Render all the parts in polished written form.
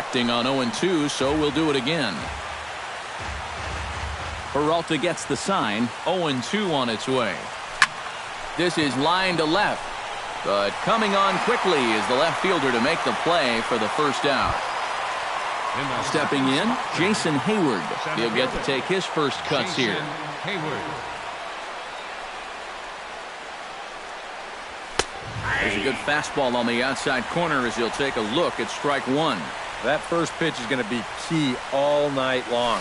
Acting on 0-2, so we'll do it again. Peralta gets the sign. 0-2 on its way. This is line to left. But coming on quickly is the left fielder to make the play for the first out. Stepping in, Jason Hayward. He'll get to take his first cuts here. There's a good fastball on the outside corner as he'll take a look at strike one. That first pitch is going to be key all night long.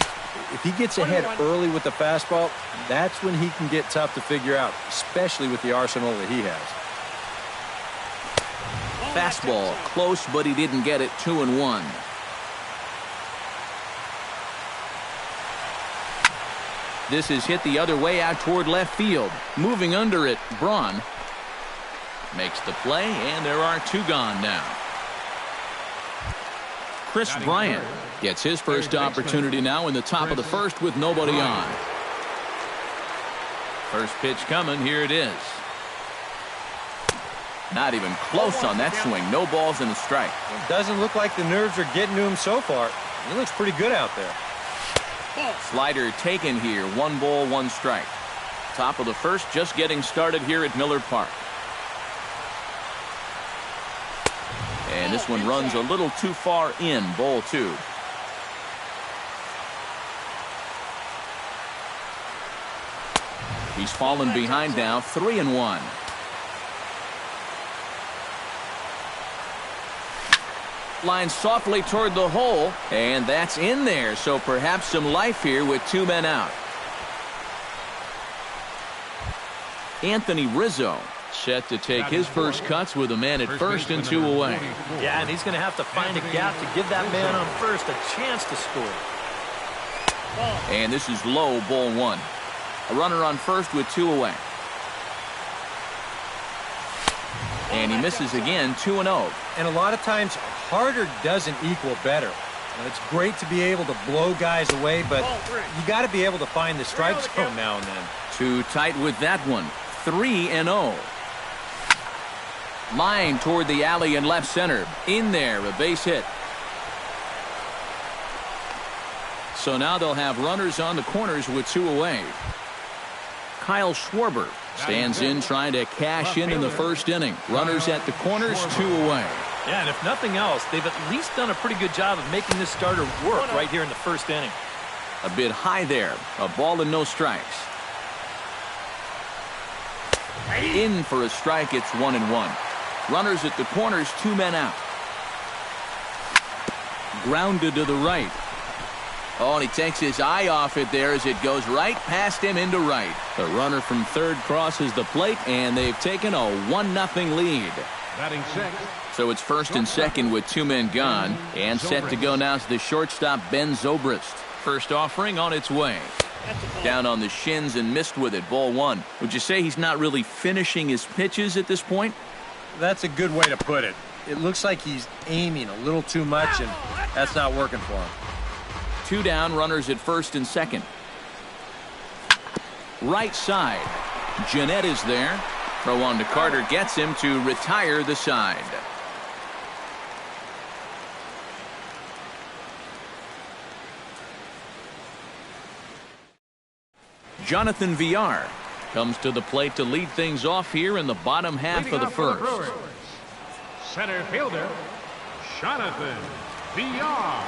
If he gets ahead early with the fastball, that's when he can get tough to figure out, especially with the arsenal that he has. Fastball close, but he didn't get it. 2-1. This is hit the other way out toward left field. Moving under it, Braun makes the play, and there are two gone now. Chris Bryant gets his first opportunity now in the top of the first with nobody on. First pitch coming. Here it is. Not even close on that swing. No balls and a strike. It doesn't look like the nerves are getting to him so far. He looks pretty good out there. Slider taken here. 1 ball, 1 strike. Top of the first, just getting started here at Miller Park. And this one runs a little too far in. Ball 2. He's fallen behind now. 3-1. Line softly toward the hole, and that's in there. So perhaps some life here with 2 men out. Anthony Rizzo set to take his first cuts with a man at first and 2 away. Yeah, and he's going to have to find a gap to give that man on first a chance to score. And this is low, ball 1. A runner on first with 2 away. And he misses again. 2-0. And a lot of times harder doesn't equal better. It's great to be able to blow guys away, but you got to be able to find the strike zone now and then. Too tight with that one. 3-0. Line toward the alley in left center. In there, a base hit. So now they'll have runners on the corners with 2 away. Kyle Schwarber stands in trying to cash in the first inning. Runners at the corners, 2 away. Yeah, and if nothing else, they've at least done a pretty good job of making this starter work right here in the first inning. A bit high there. A ball and no strikes. In for a strike. It's 1-1. Runners at the corners, 2 men out. Grounded to the right. Oh, and he takes his eye off it there as it goes right past him into right. The runner from third crosses the plate, and they've taken a 1-0 lead. Batting sixth. So it's first and second with 2 men gone, and set to go now is the shortstop Ben Zobrist. First offering on its way. Down on the shins and missed with it. Ball 1. Would you say he's not really finishing his pitches at this point? That's a good way to put it. It looks like he's aiming a little too much, and that's not working for him. 2 down, runners at first and second. Right side. Jeanette is there. Throw on to Carter gets him to retire the side. Jonathan Villar comes to the plate to lead things off here in the bottom half of the first. Center fielder, Jonathan Villar.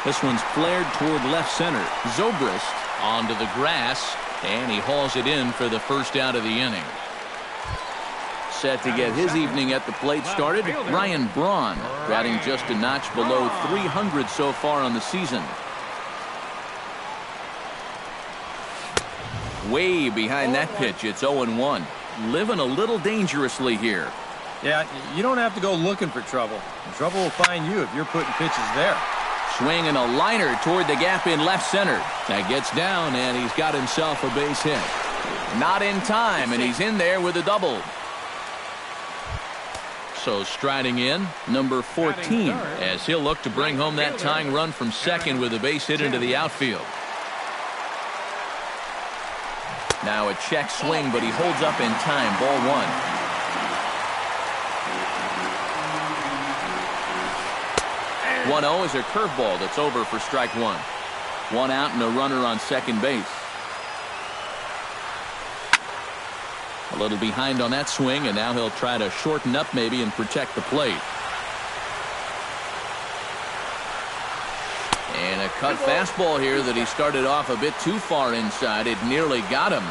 This one's flared toward left center. Zobrist onto the grass, and he hauls it in for the first out of the inning. Set to get his evening at the plate started, Ryan Braun, batting just a notch below 300 so far on the season. Way behind that pitch. It's 0-1. Living a little dangerously here. Yeah, you don't have to go looking for trouble. Trouble will find you if you're putting pitches there. Swinging a liner toward the gap in left center. That gets down, and he's got himself a base hit. Not in time, and he's in there with a double. So striding in, number 14, as he'll look to bring home that tying run from second with a base hit into the outfield. Now a check swing, but he holds up in time. Ball 1. 1-0 is a curveball that's over for strike one. One out and a runner on second base. A little behind on that swing, and now he'll try to shorten up maybe and protect the plate. And a cut fastball here that he started off a bit too far inside. It nearly got him.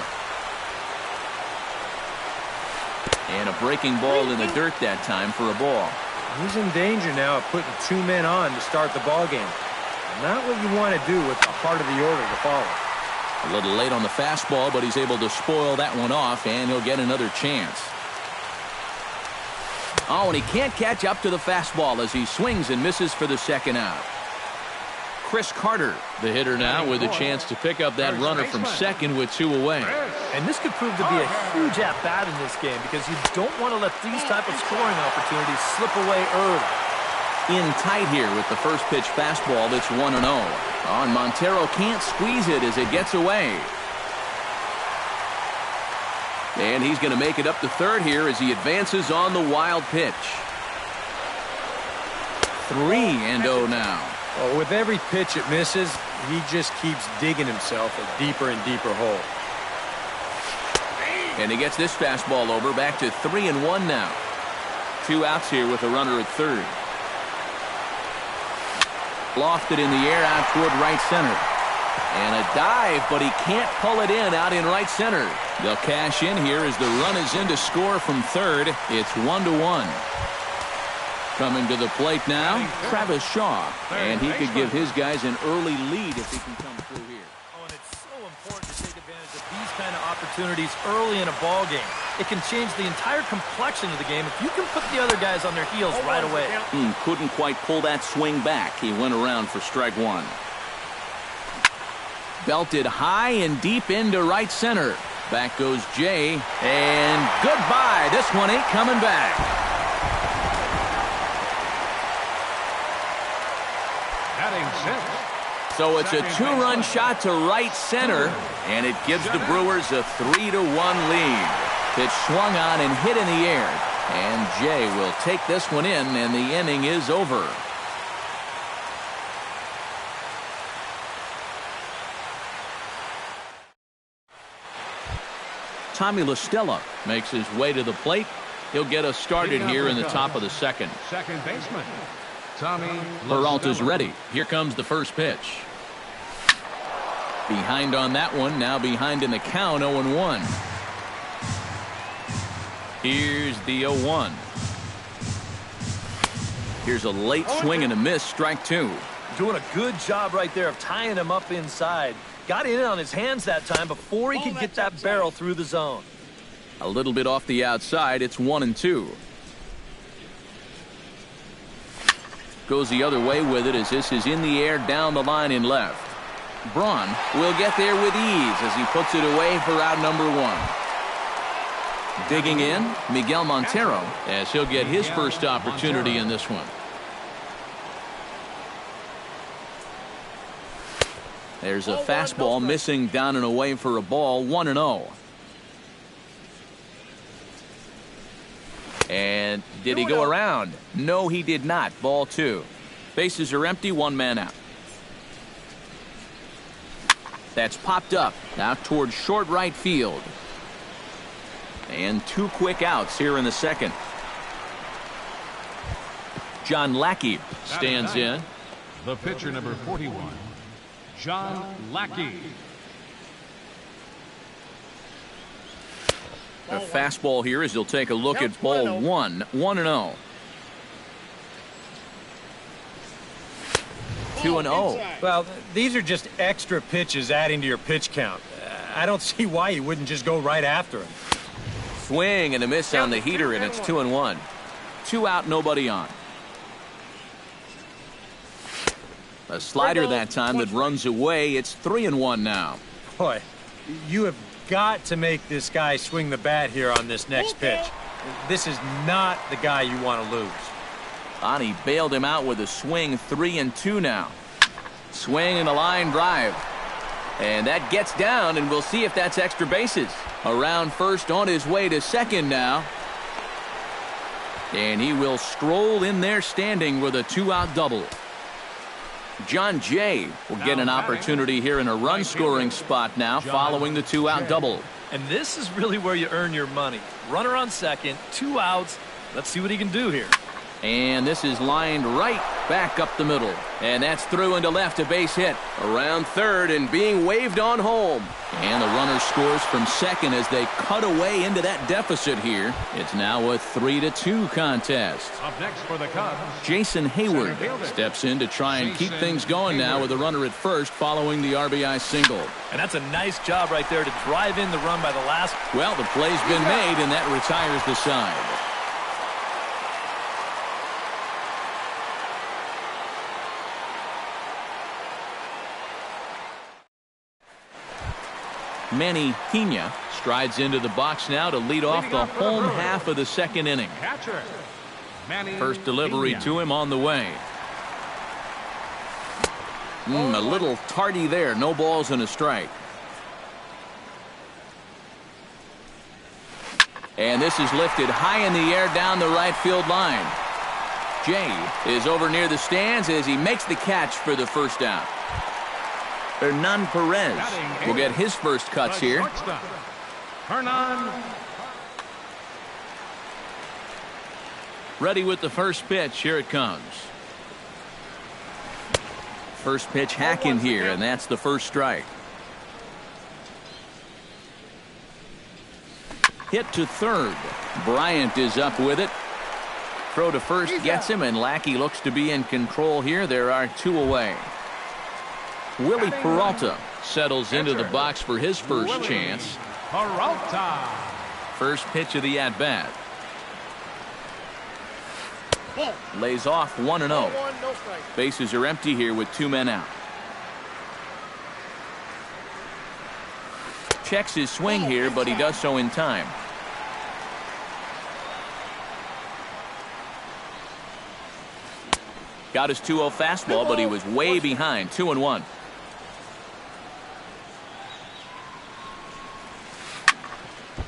And a breaking ball in the dirt that time for a ball. He's in danger now of putting two men on to start the ball game. Not what you want to do with the heart of the order to follow. A little late on the fastball, but he's able to spoil that one off, and he'll get another chance. Oh, and he can't catch up to the fastball as he swings and misses for the second out. Chris Carter, the hitter now, with a chance to pick up that runner from second with two away. And this could prove to be a huge at-bat in this game because you don't want to let these type of scoring opportunities slip away early. In tight here with the first pitch fastball that's 1-0. Oh, and Montero can't squeeze it as it gets away. And he's going to make it up to third here as he advances on the wild pitch. 3-0 now. Well, with every pitch it misses, he just keeps digging himself a deeper and deeper hole. And he gets this fastball over, back to 3-1 now. Two outs here with a runner at third. Lofted in the air out toward right center. And a dive, but he can't pull it in out in right center. They'll cash in here as the run is in to score from third. It's 1-1. Coming to the plate now, Travis Shaw. And he could give his guys an early lead if he can come through here. Oh, and it's so important to take advantage of these kind of opportunities early in a ball game. It can change the entire complexion of the game if you can put the other guys on their heels right away. Couldn't quite pull that swing back. He went around for strike one. Belted high and deep into right center. Back goes Jay. And goodbye. This one ain't coming back. So it's a two-run shot to right center, and it gives the Brewers a 3-1 lead. Pitch swung on and hit in the air, and Jay will take this one in, and the inning is over. Tommy La Stella makes his way to the plate. He'll get us started here in the top of the second. Second baseman, Tommy Peralta's ready. Here comes the first pitch. Behind on that one, now behind in the count, 0-1. Here's the 0-1. Here's a late swing and a miss, strike two. Doing a good job right there of tying him up inside. Got in on his hands that time before he could get that barrel through the zone. A little bit off the outside, it's 1-2. Goes the other way with it as this is in the air down the line in left. Braun will get there with ease as he puts it away for out number one. Digging in, Miguel Montero, as he'll get his first opportunity in this one. There's a fastball missing down and away for a ball, 1-0. And did he go around? No, he did not. Ball two. Bases are empty, one man out. That's popped up out towards short right field. And two quick outs here in the second. John Lackey stands in. The pitcher, number 41, John Lackey. A fastball here as he'll take a look at ball one. 1-0. 2-0. Well, these are just extra pitches adding to your pitch count. I don't see why you wouldn't just go right after him. Swing and a miss on the heater, and it's 2-1. Two out, nobody on. A slider that time that runs away. It's 3-1 now. Boy, you have got to make this guy swing the bat here on this next pitch. This is not the guy you want to lose. Bonnie bailed him out with a swing. 3-2 now. Swing and a line drive. And that gets down, and we'll see if that's extra bases. Around first, on his way to second now. And he will stroll in there standing with a two-out double. John Jay will get an opportunity here in a run-scoring spot now following the two-out double. And this is really where you earn your money. Runner on second, 2 outs. Let's see what he can do here. And this is lined right back up the middle. And that's through into left, a base hit. Around third and being waved on home. And the runner scores from second as they cut away into that deficit here. It's now a 3-2 contest. Up next for the Cubs, Jason Hayward steps in to try and keep things going now with a runner at first following the RBI single. And that's a nice job right there to drive in the run by the last. Well, the play's been made, and that retires the side. Manny Pena strides into the box now to lead off the home half of the second inning. catcher, Manny First delivery Pena. to him on the way. A little tardy there. No balls and a strike. And this is lifted high in the air down the right field line. Jay is over near the stands as he makes the catch for the first out. Hernan Perez will get his first cuts here. Hernan. Ready with the first pitch. Here it comes. First pitch hacking here, and that's the first strike. Hit to third. Bryant is up with it. Throw to first gets him, and Lackey looks to be in control here. There are 2 away. Willie Peralta settles into the box for his first chance. Peralta. First pitch of the at-bat. Lays off 1-0. Bases are empty here with 2 men out. Checks his swing here, but he does so in time. Got his 2-0 fastball, but he was way behind. 2-1.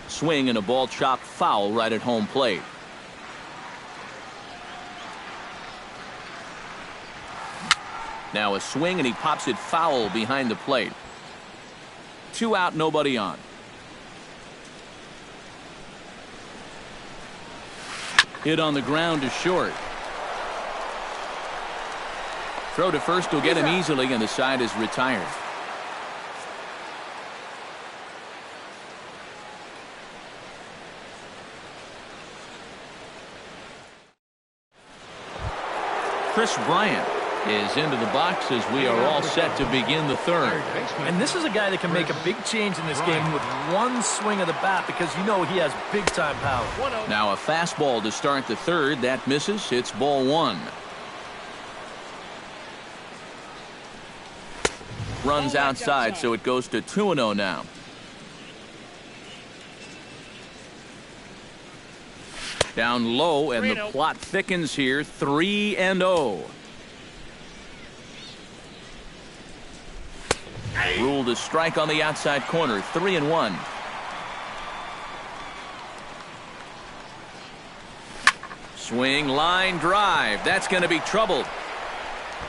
Swing and a ball chopped foul right at home plate. Now a swing and he pops it foul behind the plate. 2 out, nobody on. Hit on the ground to short. Throw to first will get him easily, and the side is retired. Chris Bryant is into the box as we are all set to begin the third. And this is a guy that can make a big change in this game with one swing of the bat, because you know he has big-time power. Now a fastball to start the third. That misses. It's ball 1. Runs outside, so it goes to 2-0 now. Down low, and the plot thickens here. 3-0. Ruled a strike on the outside corner. 3-1. Swing, line drive. That's going to be trouble.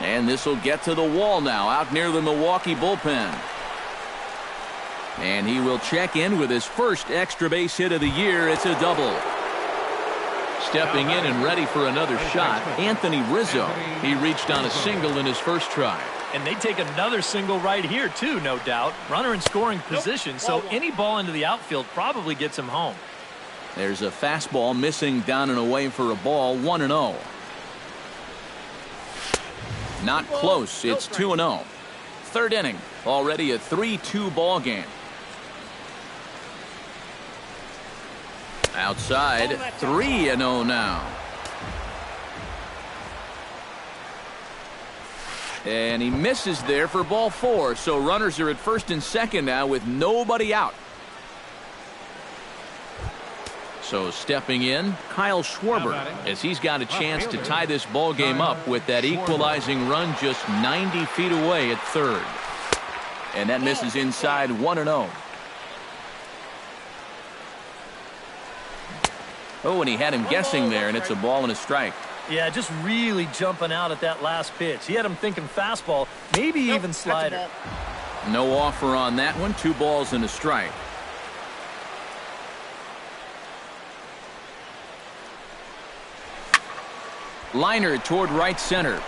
And this will get to the wall now, out near the Milwaukee bullpen. And he will check in with his first extra base hit of the year. It's a double. Stepping in and ready for another shot, Anthony Rizzo. He reached on a single in his first try. And they take another single right here, too, no doubt. Runner in scoring position, so any ball into the outfield probably gets him home. There's a fastball missing down and away for a ball. 1-0. Not close. It's 2-0. Third inning. Already a 3-2 ball game. Outside. 3-0 now. And he misses there for ball 4. So runners are at first and second now with nobody out. So stepping in, Kyle Schwarber, as he's got a chance to tie this ball game up with that equalizing run just 90 feet away at third. And that misses inside. 1-0. Oh, and he had him guessing there, and it's a ball and a strike. Yeah, just really jumping out at that last pitch. He had him thinking fastball, maybe even slider. No offer on that one. 2 balls and a strike. Liner toward right center.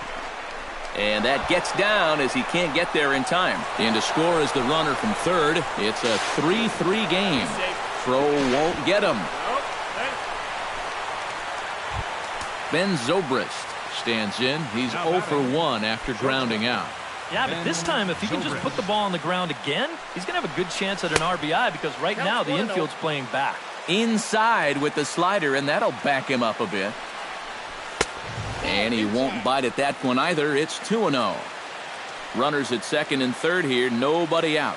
And that gets down as he can't get there in time. In to score is the runner from third. It's a 3-3 game. Throw won't get him. Ben Zobrist stands in. He's 0 for 1 after grounding out. Yeah, but this time, if he can just put the ball on the ground again, he's going to have a good chance at an RBI because right now the infield's playing back. Inside with the slider, and that'll back him up a bit. And he won't bite at that one either. It's 2-0. Runners at second and third here. Nobody out.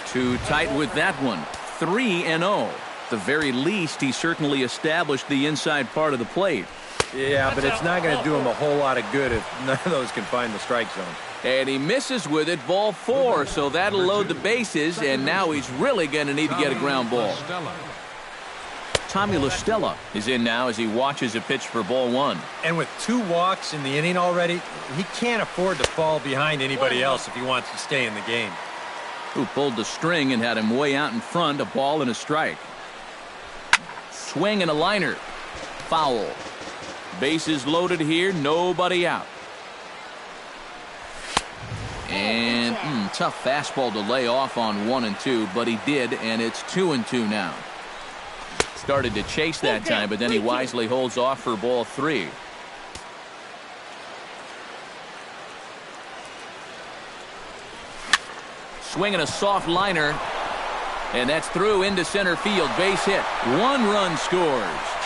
Too tight with that one. 3-0. At the very least, he certainly established the inside part of the plate. Yeah, but it's not going to do him a whole lot of good if none of those can find the strike zone. And he misses with it, ball 4, so that'll load the bases, and now he's really going to need to get a ground ball. Tommy La Stella is in now as he watches a pitch for ball 1. And with 2 walks in the inning already, he can't afford to fall behind anybody else if he wants to stay in the game. Who pulled the string and had him way out in front, a ball and a strike. Swing and a liner. Foul. Bases loaded here, nobody out. And tough fastball to lay off on 1 and 2, but he did, and it's 2 and 2 now. Started to chase that time, but then he wisely holds off for ball 3. Swinging a soft liner, and that's through into center field. Base hit. 1 run scores.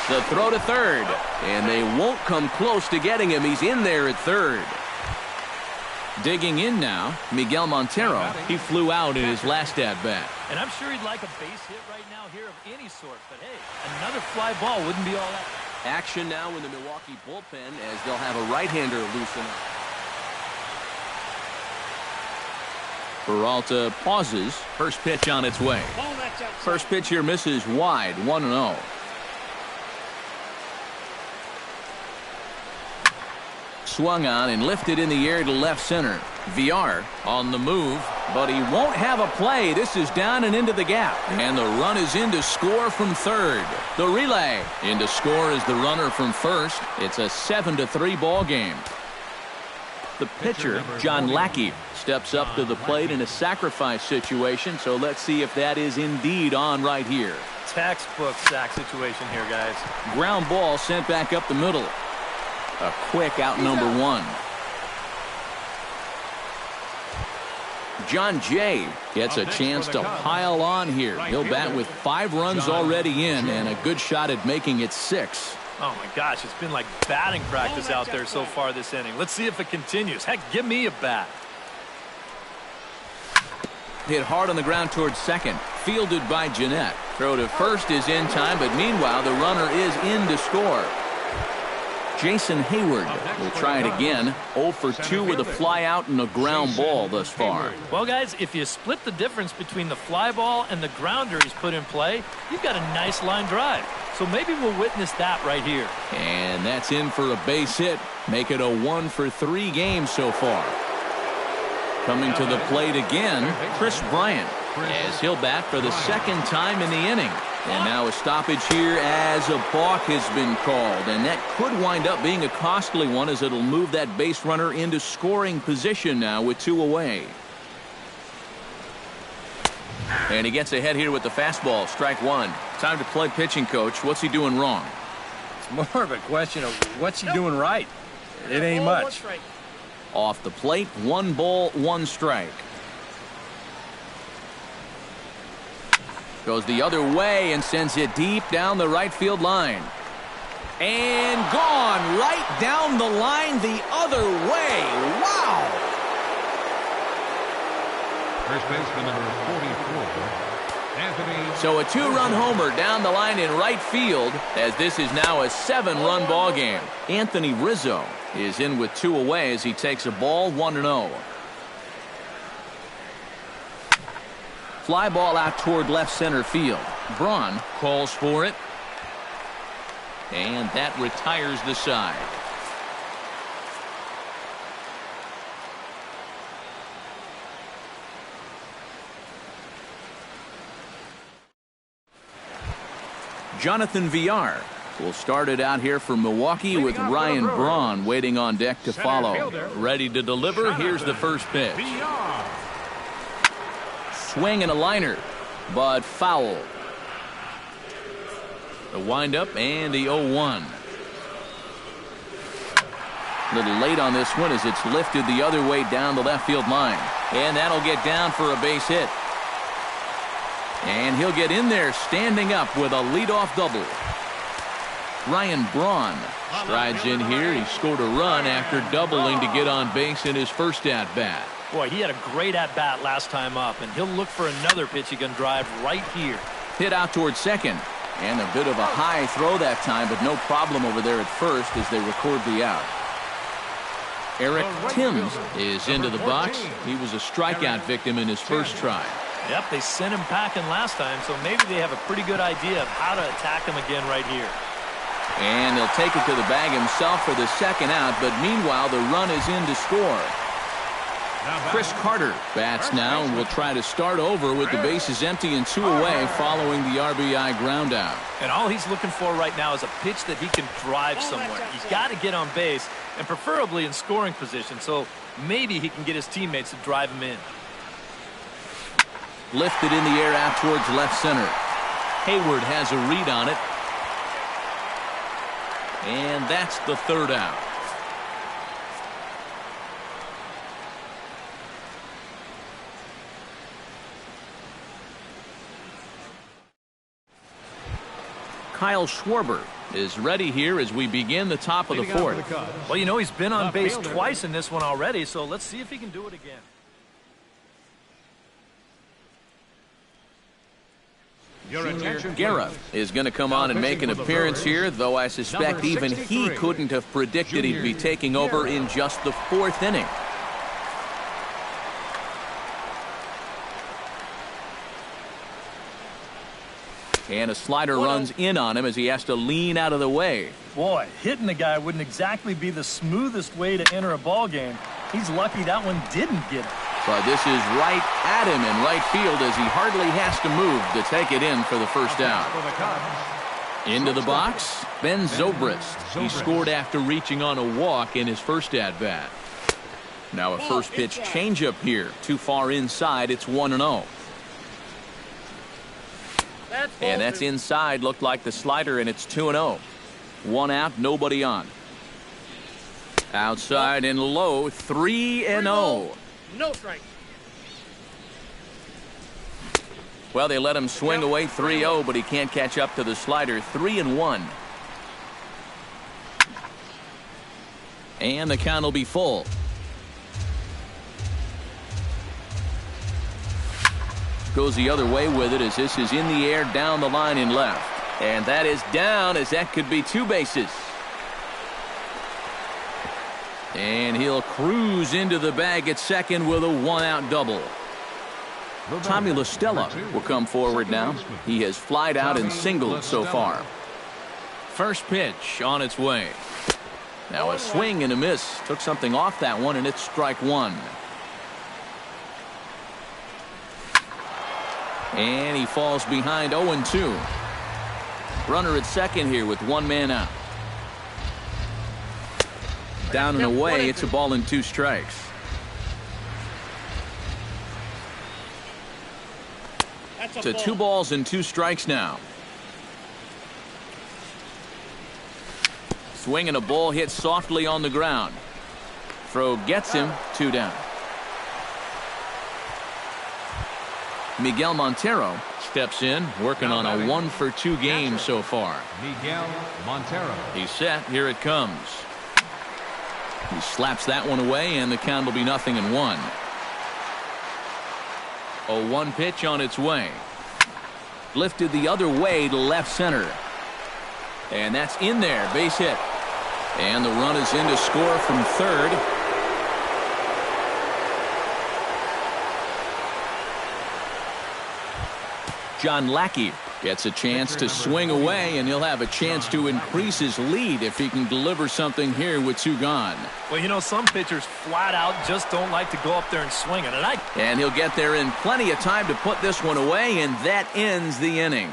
The throw to third, and they won't come close to getting him. He's in there at third. Digging in now, Miguel Montero. He flew out in his last at-bat. And I'm sure he'd like a base hit right now here of any sort. But, hey, another fly ball wouldn't be all that. Action now in the Milwaukee bullpen as they'll have a right-hander loosen up. Peralta pauses. First pitch on its way. First pitch here misses wide. 1-0. Swung on and lifted in the air to left center. VR on the move, but he won't have a play. This is down and into the gap, and the run is in to score from third. The relay in to score is the runner from first. It's a 7-3 ball game. The pitcher, John Lackey, steps up to the plate in a sacrifice situation, so let's see if that is indeed on right here. Textbook sack situation here, guys. Ground ball sent back up the middle. A quick out number 1. John Jay gets a chance to pile on here. He'll bat with 5 runs already in and a good shot at making it 6. Oh my gosh, it's been like batting practice out there so far this inning. Let's see if it continues. Heck, give me a bat. Hit hard on the ground towards second. Fielded by Jeanette. Throw to first is in time, but meanwhile the runner is in to score. Jason Hayward will try it again. 0 for 2 with a fly out and a ground ball thus far. Well, guys, if you split the difference between the fly ball and the grounder he's put in play, you've got a nice line drive. So maybe we'll witness that right here. And that's in for a base hit. Make it a 1 for 3 game so far. Coming to the plate again, Chris Bryant, as he'll bat for the second time in the inning. And now a stoppage here as a balk has been called. And that could wind up being a costly one as it'll move that base runner into scoring position now with 2 away. And he gets ahead here with the fastball. Strike 1. Time to play pitching coach. What's he doing wrong? It's more of a question of what's he doing right. It ain't much. Off the plate, 1 ball, 1 strike. Goes the other way and sends it deep down the right field line. And gone right down the line the other way. Wow! First baseman number 44, Anthony. So a 2-run homer down the line in right field as this is now a 7-run ball game. Anthony Rizzo is in with 2 away as he takes a ball 1-0. Fly ball out toward left center field. Braun calls for it. And that retires the side. Jonathan VR will start it out here for Milwaukee with Ryan Braun waiting on deck to follow. Ready to deliver. Here's the first pitch. Swing and a liner, but foul. The windup and the 0-1. A little late on this one as it's lifted the other way down the left field line. And that'll get down for a base hit. And he'll get in there standing up with a leadoff double. Ryan Braun strides in here. He scored a run after doubling to get on base in his first at-bat. Boy, he had a great at-bat last time up, and he'll look for another pitch he can drive right here. Hit out towards second. And a bit of a high throw that time, but no problem over there at first as they record the out. Eric Timms is into the box. He was a strikeout victim in his first try. Yep, they sent him packing last time, so maybe they have a pretty good idea of how to attack him again right here. And he'll take it to the bag himself for the second out, but meanwhile the run is in to score. Chris Carter bats now and will try to start over with the bases empty and 2 away following the RBI ground out. And all he's looking for right now is a pitch that he can drive somewhere. He's got to get on base and preferably in scoring position, so maybe he can get his teammates to drive him in. Lifted in the air out towards left center. Hayward has a read on it. And that's the third out. Kyle Schwarber is ready here as we begin the top of the fourth. Well, you know, he's been on base twice in this one already, so let's see if he can do it again. Guerra is going to come on and make an appearance here, though I suspect even he couldn't have predicted he'd be taking over in just the fourth inning. And a slider runs in on him as he has to lean out of the way. Boy, hitting the guy wouldn't exactly be the smoothest way to enter a ball game. He's lucky that one didn't get him. But this is right at him in right field as he hardly has to move to take it in for the first out. Into the box, Ben Zobrist. He scored after reaching on a walk in his first at-bat. Now a first pitch changeup here. Too far inside, it's 1-0. And that's inside. Looked like the slider, and it's 2-0. One out, nobody on. Outside and low, 3-0. No strike. Well, they let him swing away 3-0, but he can't catch up to the slider. 3-1. And the count will be full. Goes the other way with it as this is in the air down the line in left. And that is down as that could be 2 bases. And he'll cruise into the bag at second with a 1-out double. Tommy La Stella will come forward now. He has flied out and singled so far. First pitch on its way. Now a swing and a miss. Took something off that one, and it's strike one. And he falls behind 0-2. Runner at second here with 1 man out. Down and away, it's a ball and 2 strikes. To 2 balls and 2 strikes now. Swing and a ball hit softly on the ground. Throw gets him, 2 down. Miguel Montero steps in, working on a 1-for-2 game so far. Miguel Montero. He's set. Here it comes. He slaps that one away, and the count will be 0-1. A 1 pitch on its way. Lifted the other way to left center. And that's in there. Base hit. And the run is in to score from third. John Lackey Gets a chance to swing away, and he'll have a chance to increase his lead if he can deliver something here with 2 gone. Well, you know, some pitchers flat out just don't like to go up there and swing it. And he'll get there in plenty of time to put this one away, and that ends the inning.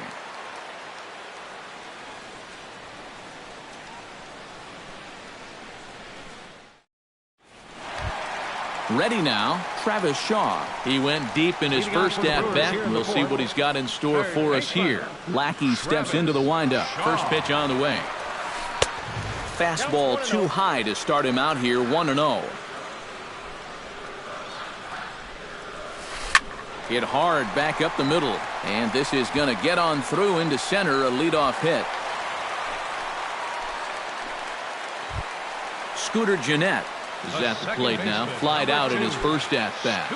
Ready now, Travis Shaw. He went deep in his first at-bat, and we'll see what he's got in store for us here. Lackey steps into the windup. First pitch on the way. Fastball too high to start him out here, 1-0. Hit hard back up the middle, and this is going to get on through into center, a leadoff hit. Scooter Gennett is at the plate now, flied out in his first at-bat.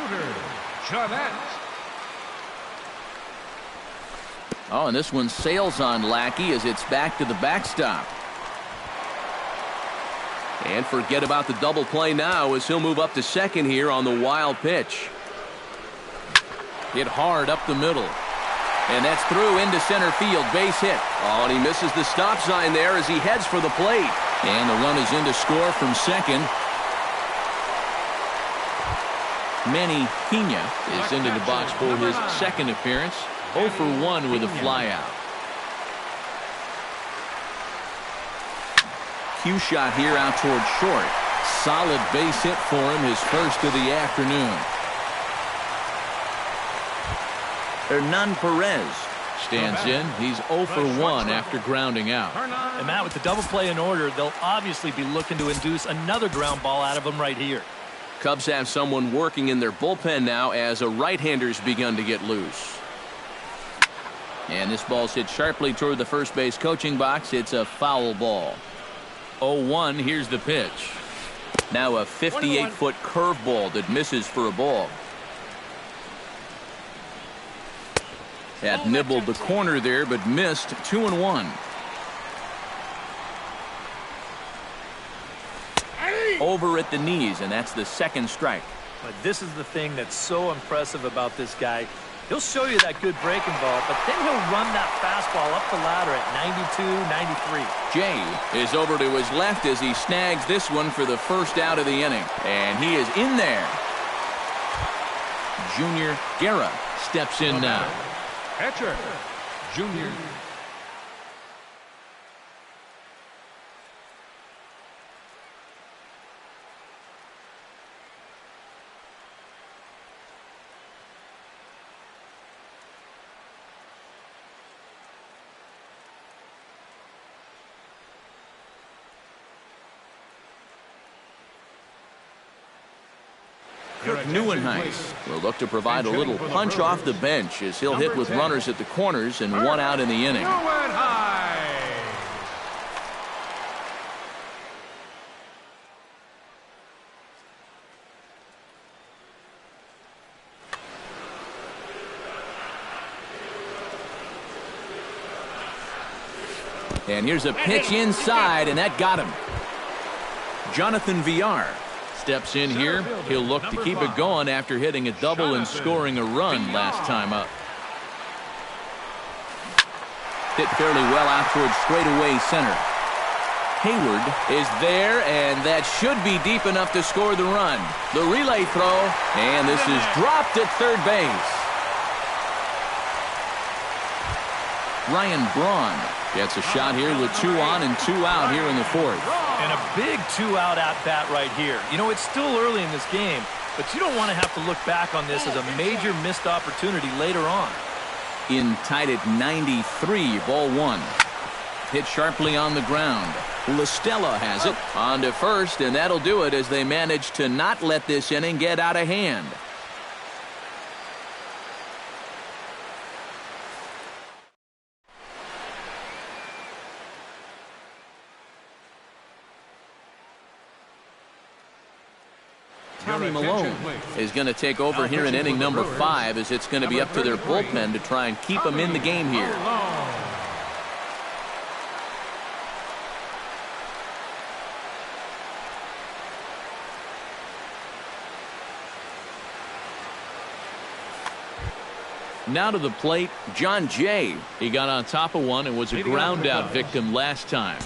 Oh, and this one sails on Lackey as it's back to the backstop. And forget about the double play now as he'll move up to second here on the wild pitch. Hit hard up the middle. And that's through into center field, base hit. Oh, and he misses the stop sign there as he heads for the plate. And the run is in to score from second. Manny Pena is into the box for his second appearance. 0 for 1 with a flyout. Cue shot here out toward short. Solid base hit for him, his first of the afternoon. Hernan Perez stands in. He's 0 for 1 after grounding out. And Matt, with the double play in order, they'll obviously be looking to induce another ground ball out of him right here. Cubs have someone working in their bullpen now as a right-hander's begun to get loose. And this ball's hit sharply toward the first base coaching box. It's a foul ball. 0-1, here's the pitch. Now a 58-foot curveball that misses for a ball. Had nibbled the corner there, but missed. 2-1. Over at the knees, and that's the second strike. But this is the thing that's so impressive about this guy. He'll show you that good breaking ball, but then he'll run that fastball up the ladder at 92, 93. Jay is over to his left as he snags this one for the first out of the inning. And he is in there. Junior Guerra steps in now. Catcher, Junior. Neuenhuis will look to provide a little punch off the bench as he'll hit with runners at the corners and 1 out in the inning. And here's a pitch inside, and that got him. Jonathan Villar steps in here. He'll look to keep it going after hitting a double and scoring a run last time up. Hit fairly well out towards straightaway center. Hayward is there, and that should be deep enough to score the run. The relay throw, and this is dropped at third base. Ryan Braun gets a shot here with 2 on and 2 out here in the fourth. And a big 2-out at-bat right here. You know, it's still early in this game, but you don't want to have to look back on this as a major missed opportunity later on. In tied at 93, ball 1. Hit sharply on the ground. LaStella has it on to first, and that'll do it as they manage to not let this inning get out of hand. Tommy Malone is going to take over here in inning number 5 as it's going to be up to their bullpen to try and keep them in the game here. Now to the plate, John Jay. He got on top of one and was a ground out victim last time.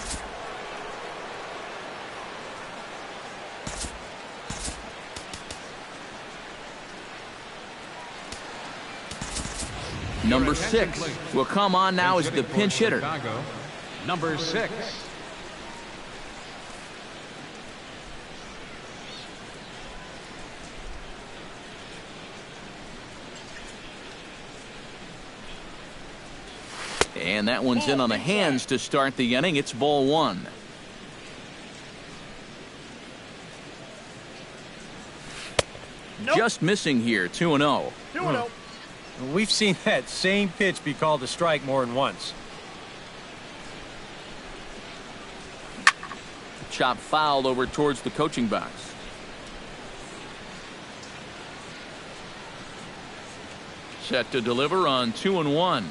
Number 6 will come on now as the pinch hitter. Number 6. And that one's in on the hands to start the inning. It's ball 1. Nope. Just missing here, 2-0. 2-0. We've seen that same pitch be called a strike more than once. Chop fouled over towards the coaching box. Set to deliver on 2-1.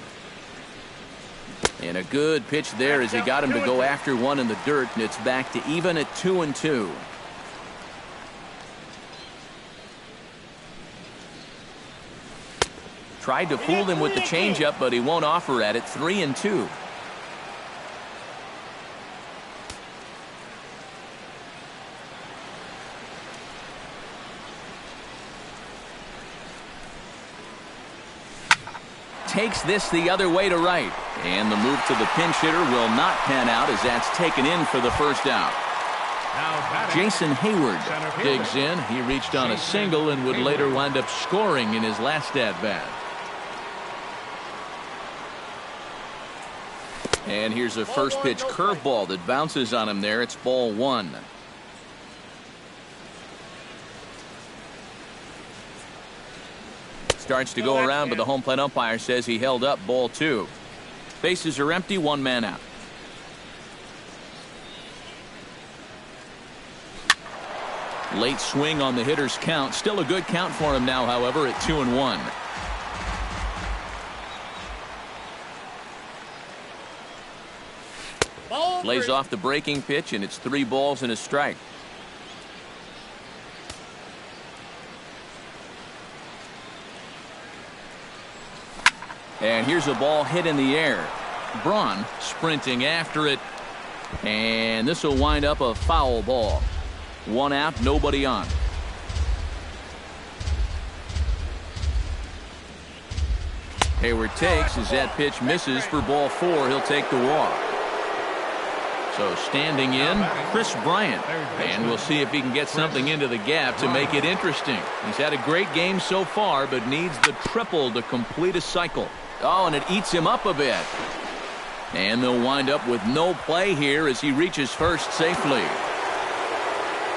And a good pitch there as he got him to go after one in the dirt, and it's back to even at 2-2. Tried to fool him with the changeup, but he won't offer at it. 3-2. Takes this the other way to right. And the move to the pinch hitter will not pan out as that's taken in for the first out. Jason Hayward digs in. He reached on a single and would later wind up scoring in his last at-bat. And here's a first pitch curveball that bounces on him there. It's ball 1. Starts to go around, but the home plate umpire says he held up. Ball 2. Bases are empty, 1 man out. Late swing on the hitter's count. Still a good count for him now, however, at 2-1. Lays off the breaking pitch, and it's 3 balls and a strike. And here's a ball hit in the air. Braun sprinting after it. And this will wind up a foul ball. 1 out, nobody on. Hayward takes as that pitch misses for ball 4. He'll take the walk. So standing in, Chris Bryant. And we'll see if he can get something into the gap to make it interesting. He's had a great game so far, but needs the triple to complete a cycle. Oh, and it eats him up a bit. And they'll wind up with no play here as he reaches first safely.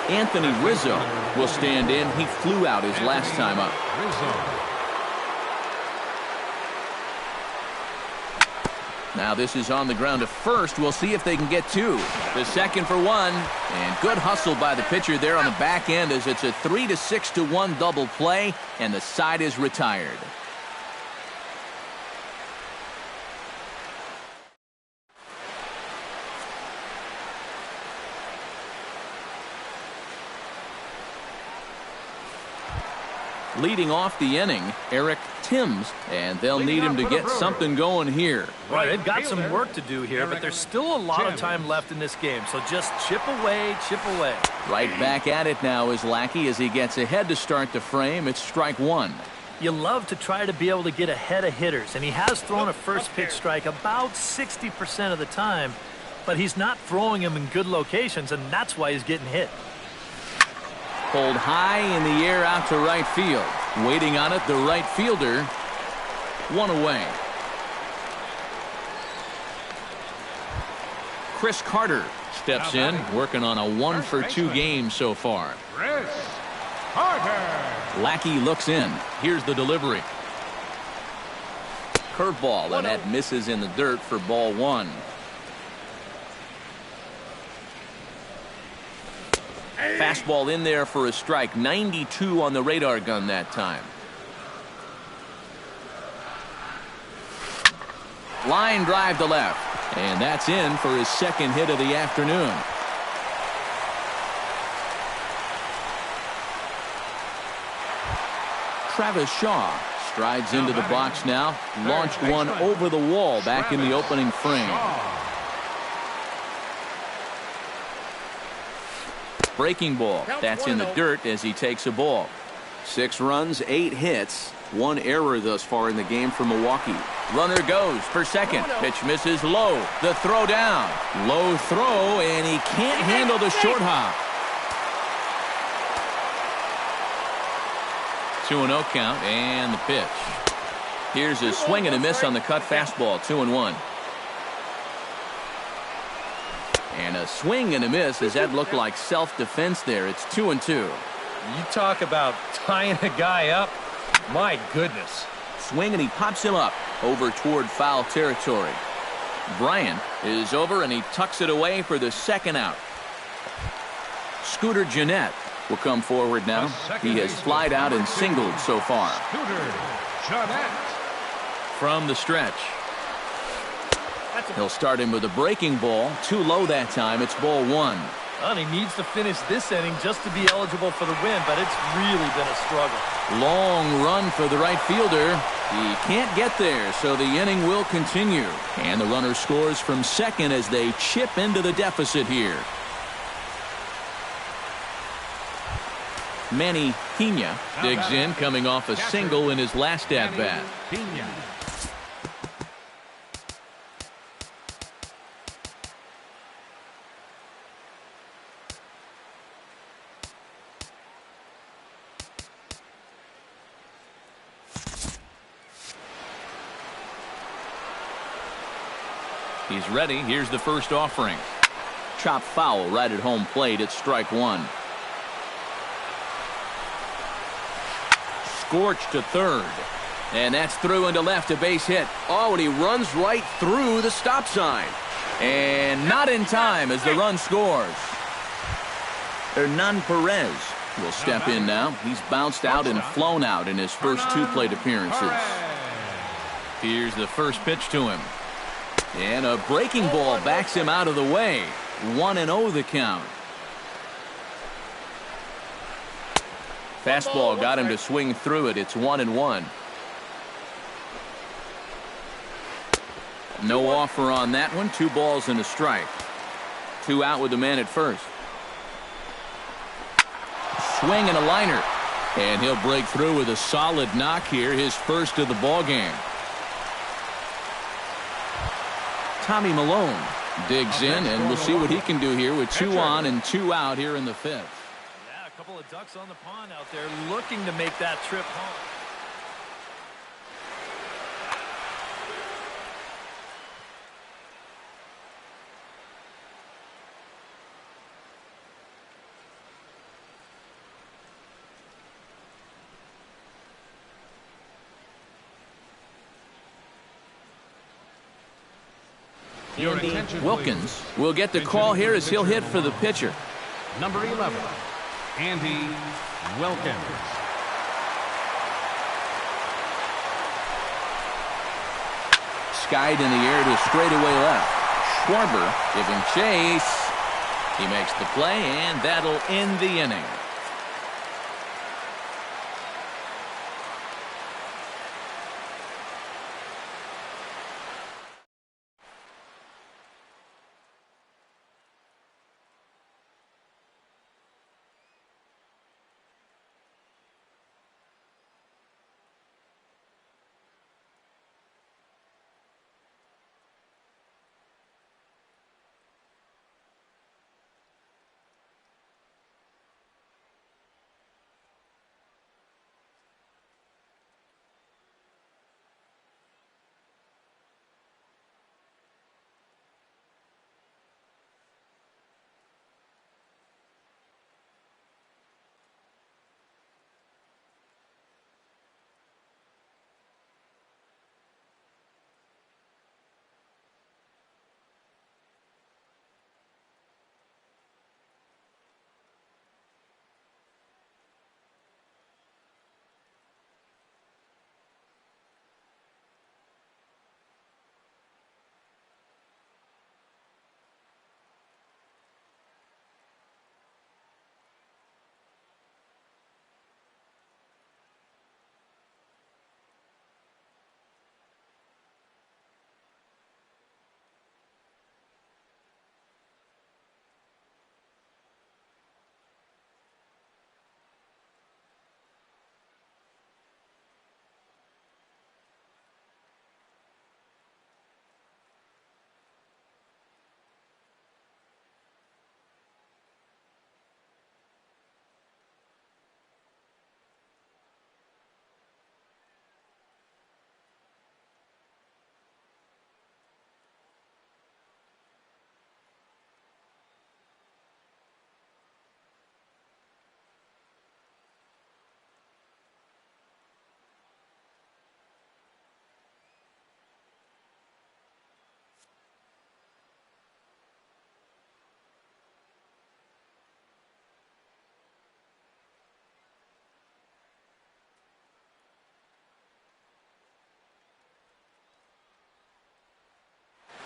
Anthony Rizzo will stand in. He flew out his last time up. Now this is on the ground to first. We'll see if they can get 2. The second for 1. And good hustle by the pitcher there on the back end as it's a 3-6-1 double play, and the side is retired. Leading off the inning, Eric Timms, and they'll need him to get something going here. Right, they've got some work to do here, but there's still a lot of time left in this game, so just chip away, chip away. Right back at it now is Lackey as he gets ahead to start the frame. It's strike 1. You love to try to be able to get ahead of hitters, and he has thrown a first pitch strike about 60% of the time, but he's not throwing them in good locations, and that's why he's getting hit. Pulled high in the air out to right field. Waiting on it, the right fielder. 1 away. Chris Carter steps in, working on a 1-for-2 game so far. Chris Carter. Lackey looks in. Here's the delivery. Curveball, and that misses in the dirt for ball 1. Fastball in there for a strike. 92 on the radar gun that time. Line drive to left. And that's in for his second hit of the afternoon. Travis Shaw strides into the box now. Launched one over the wall back in the opening frame. Breaking ball. That's in the dirt as he takes a ball. 6 runs, 8 hits, 1 error thus far in the game for Milwaukee. Runner goes for second. Pitch misses low. The throw down. Low throw, and he can't handle the short hop. 2-0 count, and the pitch. Here's a swing and a miss on the cut fastball. 2-1. And a swing and a miss as that looked like self-defense there. It's 2-2. You talk about tying a guy up. My goodness. Swing, and he pops him up over toward foul territory. Bryant is over, and he tucks it away for the second out. Scooter Gennett will come forward now. He has flied out and singled so far. Scooter Gennett. From the stretch. He'll start him with a breaking ball. Too low that time. It's ball 1. Well, he needs to finish this inning just to be eligible for the win, but it's really been a struggle. Long run for the right fielder. He can't get there, so the inning will continue. And the runner scores from second as they chip into the deficit here. Manny Pena digs in, coming off a single in his last at-bat. He's ready. Here's the first offering. Chop foul right at home plate. It's strike 1. Scorched to third. And that's through into left, a base hit. Oh, and he runs right through the stop sign. And not in time as the run scores. Hernan Perez will step in now. He's bounced out and flown out in his first 2 plate appearances. Here's the first pitch to him. And a breaking ball backs him out of the way. 1-0 the count. Fastball got him to swing through it. It's 1-1. No offer on that one. 2 balls and a strike. 2 out with the man at first. Swing and a liner. And he'll break through with a solid knock here. His first of the ball game. Tommy Malone digs in, and we'll see what he can do here with 2 on and 2 out here in the 5th. Yeah, a couple of ducks on the pond out there looking to make that trip home. Andy Wilkins will get the call here as he'll hit for the pitcher. Number 11, Andy Wilkins. Skied in the air to straightaway left. Schwarber giving chase. He makes the play, and that'll end the inning.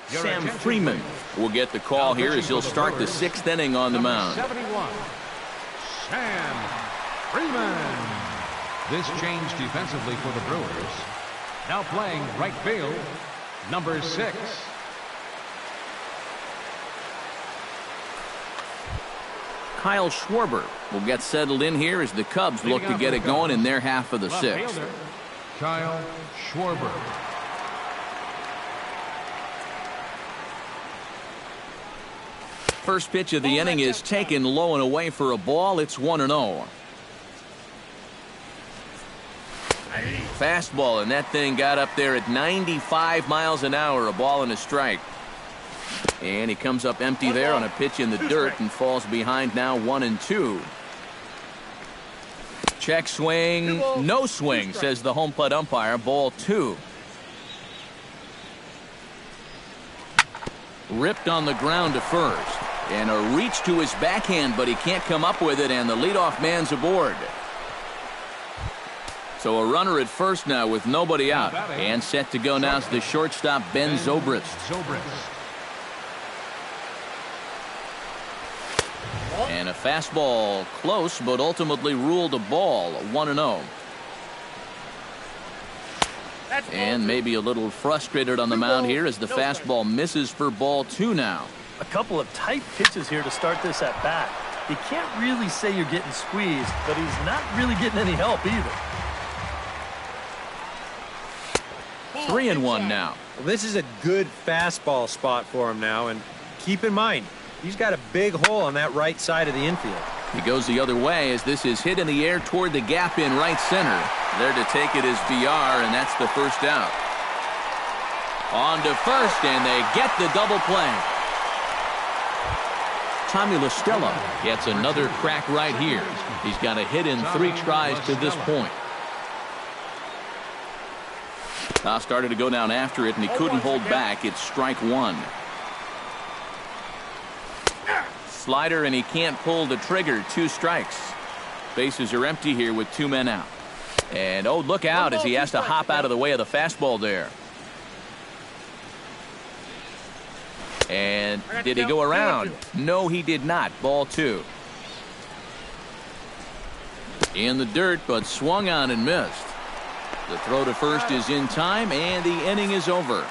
Sam Freeman will get the call here as he'll start the 6th inning on the mound. 71, Sam Freeman. This change defensively for the Brewers. Now playing right field, number 6. Kyle Schwarber will get settled in here as the Cubs look to get it going in their half of the 6th. Kyle Schwarber. First pitch of the inning is taken low and away for a ball. It's 1-0. Fastball, and that thing got up there at 95 miles an hour, a ball and a strike. And he comes up empty there on a pitch in the dirt and falls behind now 1-2. Check swing, no swing, says the home plate umpire. Ball 2. Ripped on the ground to first. And a reach to his backhand, but he can't come up with it, and the leadoff man's aboard. So a runner at first now with nobody out. And set to go now is the shortstop, Ben Zobrist. And a fastball close, but ultimately ruled a ball, 1-0. And maybe a little frustrated on the mound here as the fastball misses for ball 2 now. A couple of tight pitches here to start this at bat. You can't really say you're getting squeezed, but he's not really getting any help either. 3-1 now. Well, this is a good fastball spot for him now, and keep in mind, he's got a big hole on that right side of the infield. He goes the other way as this is hit in the air toward the gap in right center. There to take it is VR, and that's the first out. On to first, and they get the double play. Tommy La Stella gets another crack right here. He's got a hit in 3 tries to this point. Started to go down after it, and he couldn't hold back. It's strike 1. Slider, and he can't pull the trigger. 2 strikes. Bases are empty here with 2 men out. And oh, look out as he has to hop out of the way of the fastball there. And did he go around? No, he did not. Ball 2. In the dirt, but swung on and missed. The throw to first is in time, and the inning is over.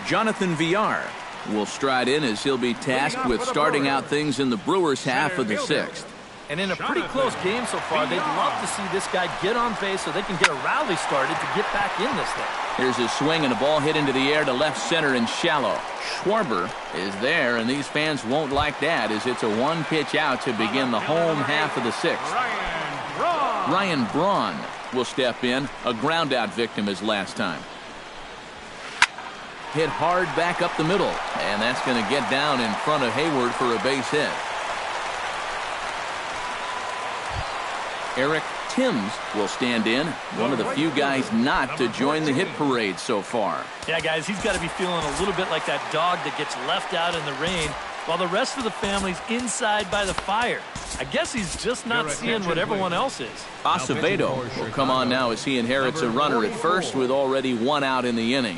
Jonathan VR will stride in as he'll be tasked with starting out things in the Brewers' half of the 6th. And in a pretty close game so far, they'd love to see this guy get on base so they can get a rally started to get back in this thing. Here's a swing and a ball hit into the air to left center and shallow. Schwarber is there, and these fans won't like that as it's a 1-pitch out to begin the home half of the 6th. Ryan Braun will step in, a ground out victim as last time. Hit hard back up the middle, and that's going to get down in front of Hayward for a base hit. Eric Timms will stand in, one of the few guys not to join the hit parade so far. Yeah, guys, he's got to be feeling a little bit like that dog that gets left out in the rain while the rest of the family's inside by the fire. I guess he's just not seeing what everyone else is. Acevedo will come on now as he inherits a runner at first with already 1 out in the inning.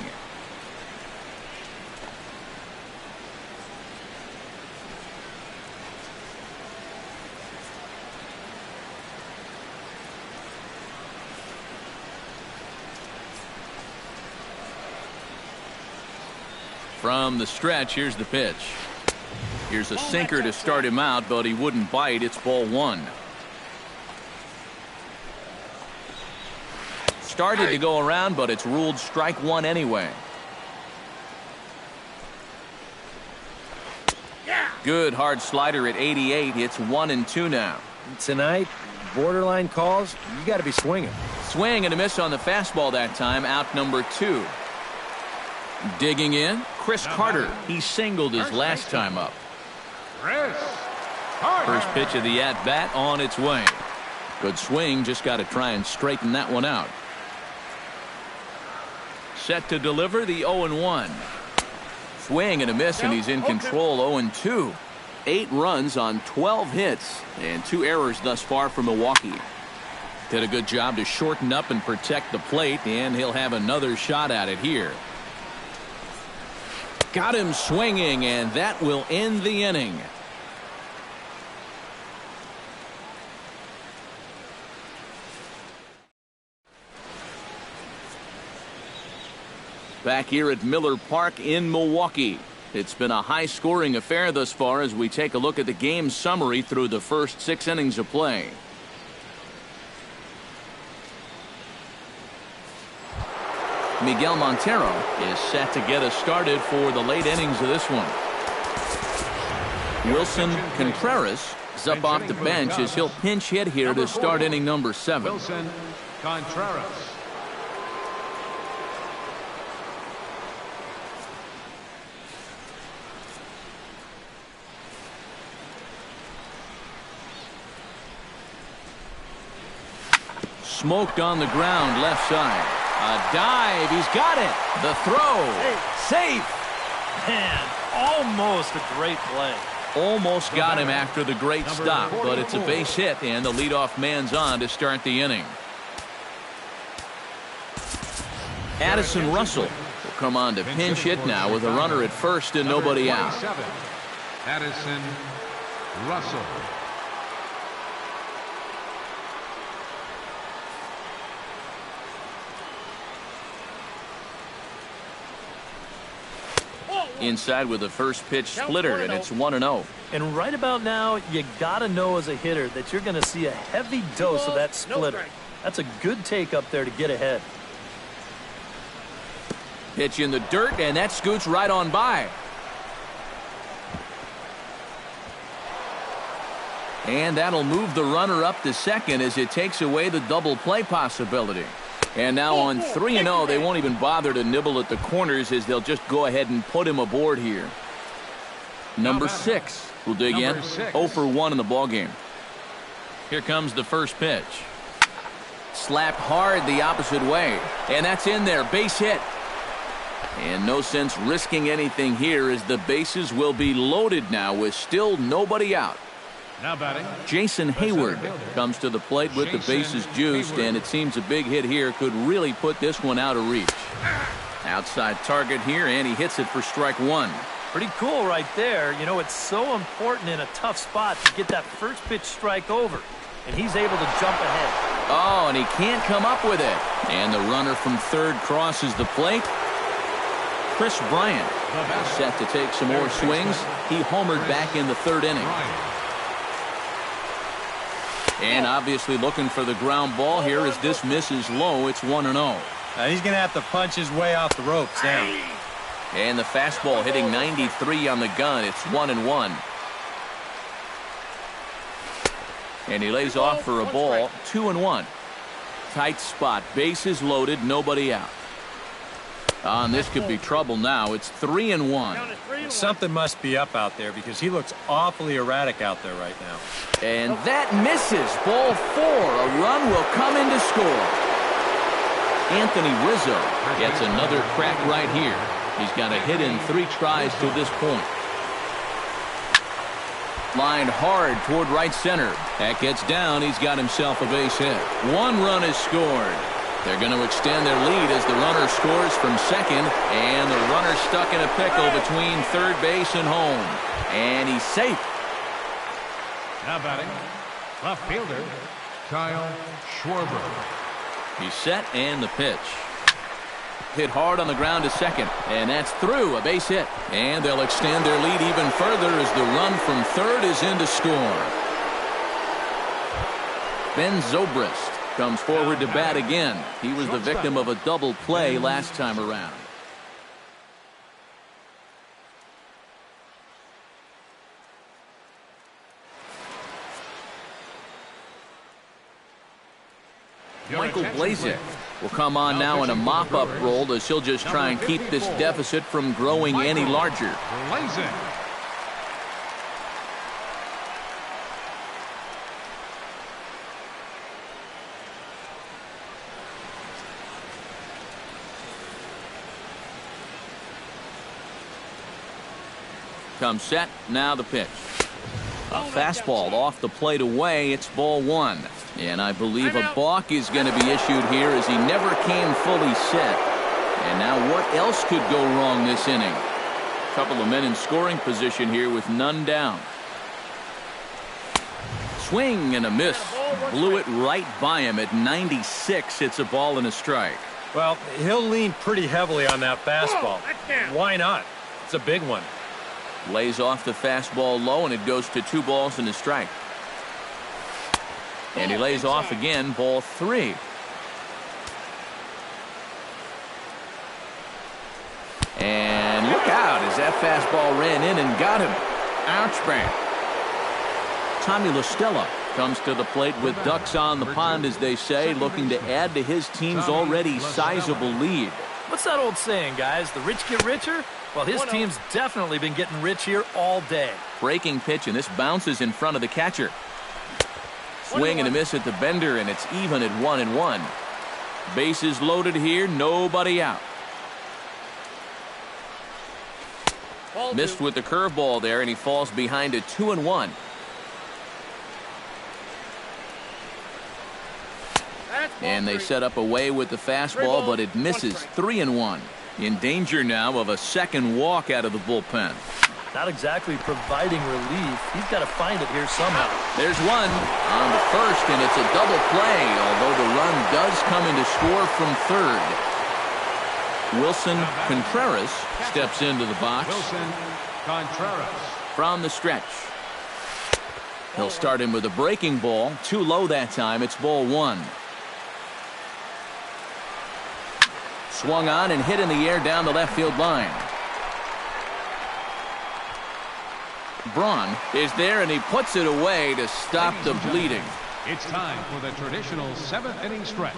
From the stretch, here's the pitch. Here's a sinker to start him out, but he wouldn't bite. It's ball 1. Started to go around, but it's ruled strike 1 anyway. Good hard slider at 88. It's 1-2 now. Tonight, borderline calls, you got to be swinging. Swing and a miss on the fastball that time. Out number 2. Digging in, Chris Carter. He singled his last time up. First pitch of the at-bat on its way. Good swing, just got to try and straighten that one out. Set to deliver the 0-1. Swing and a miss, and he's in control. 0-2. 8 runs on 12 hits and 2 errors thus far for Milwaukee. Did a good job to shorten up and protect the plate, and he'll have another shot at it here. Got him swinging, and that will end the inning. Back here at Miller Park in Milwaukee. It's been a high-scoring affair thus far as we take a look at the game summary through the first 6 innings of play. Miguel Montero is set to get us started for the late innings of this one. Wilson Contreras is up off the bench as he'll pinch hit here to start inning number 7. Wilson Contreras. Smoked on the ground left side. A dive. He's got it. The throw. Safe. Man, almost a great play. Almost got him after the great stop, but it's a base hit, and the leadoff man's on to start the inning. Addison Russell will come on to pinch hit now with a runner at first and nobody out. Addison Russell. Inside with the first pitch splitter, and it's 1-0. And right about now, you got to know as a hitter that you're going to see a heavy dose of that splitter. That's a good take up there to get ahead. Pitch in the dirt, and that scoots right on by. And that'll move the runner up to second as it takes away the double play possibility. And now on 3-0, they won't even bother to nibble at the corners as they'll just go ahead and put him aboard here. Number 6 will dig in. 0 for 1 in the ballgame. Here comes the first pitch. Slapped hard the opposite way. And that's in there. Base hit. And no sense risking anything here as the bases will be loaded now with still nobody out. Now batting, Jason Hayward comes to the plate with the bases juiced, and it seems a big hit here could really put this one out of reach. Outside target here, and he hits it for strike 1. Pretty cool right there. You know, it's so important in a tough spot to get that first pitch strike over, and he's able to jump ahead. Oh, and he can't come up with it. And the runner from third crosses the plate. Chris Bryant is set to take some more swings. He homered back in the 3rd inning. And obviously looking for the ground ball here as this misses low. It's 1-0. Now he's going to have to punch his way off the ropes now. And the fastball hitting 93 on the gun. It's 1-1. And he lays off for a ball. 2-1. Tight spot. Bases loaded. Nobody out. And this could be trouble now. It's 3-1. Something must be up out there because he looks awfully erratic out there right now. And that misses. Ball 4. A run will come in to score. Anthony Rizzo gets another crack right here. He's got a hit in 3 tries to this point. Lined hard toward right center. That gets down. He's got himself a base hit. 1 run is scored. They're going to extend their lead as the runner scores from second, and the runner stuck in a pickle between third base and home. And he's safe. now batting, left fielder, Kyle Schwarber. He's set, and the pitch. Hit hard on the ground to second, and that's through, a base hit. And they'll extend their lead even further as the run from third is in to score. Ben Zobrist comes forward to bat again. He was the victim of a double play last time around. Michael Blazek will come on now in a mop-up role as he'll just try and keep this deficit from growing any larger. Blazek. Comes set, now the pitch. A fastball off the plate away. It's ball one. And I believe a balk is going to be issued here as he never came fully set. And now what else could go wrong this inning? Couple of men in scoring position here with none down. Swing and a miss. Blew it right by him at 96. It's a ball and a strike. Well, he'll lean pretty heavily on that fastball. Why not? It's a big one. Lays off the fastball low, and it goes to 2 balls and a strike. And he lays off again, ball 3. And look out as that fastball ran in and got him. Ouch, man. Tommy La Stella comes to the plate with ducks on the pond, as they say, looking to add to his team's already sizable lead. What's that old saying, guys? The rich get richer? Well, his team's definitely been getting rich here all day. Breaking pitch, and this bounces in front of the catcher. Swing and a miss at the bender, and it's even at 1-1. Bases loaded here, nobody out. Missed with the curveball there, and he falls behind at 2-1. And they set up away with the fastball, but it misses. 3-1. In danger now of a second walk out of the bullpen. Not exactly providing relief. He's got to find it here somehow. There's one on the first, and it's a double play, although the run does come in to score from third. Wilson Contreras steps into the box. Wilson Contreras. From the stretch. He'll start him with a breaking ball. Too low that time. It's ball 1. Swung on and hit in the air down the left field line. Braun is there, and he puts it away to stop the bleeding. It's time for the traditional 7th inning stretch.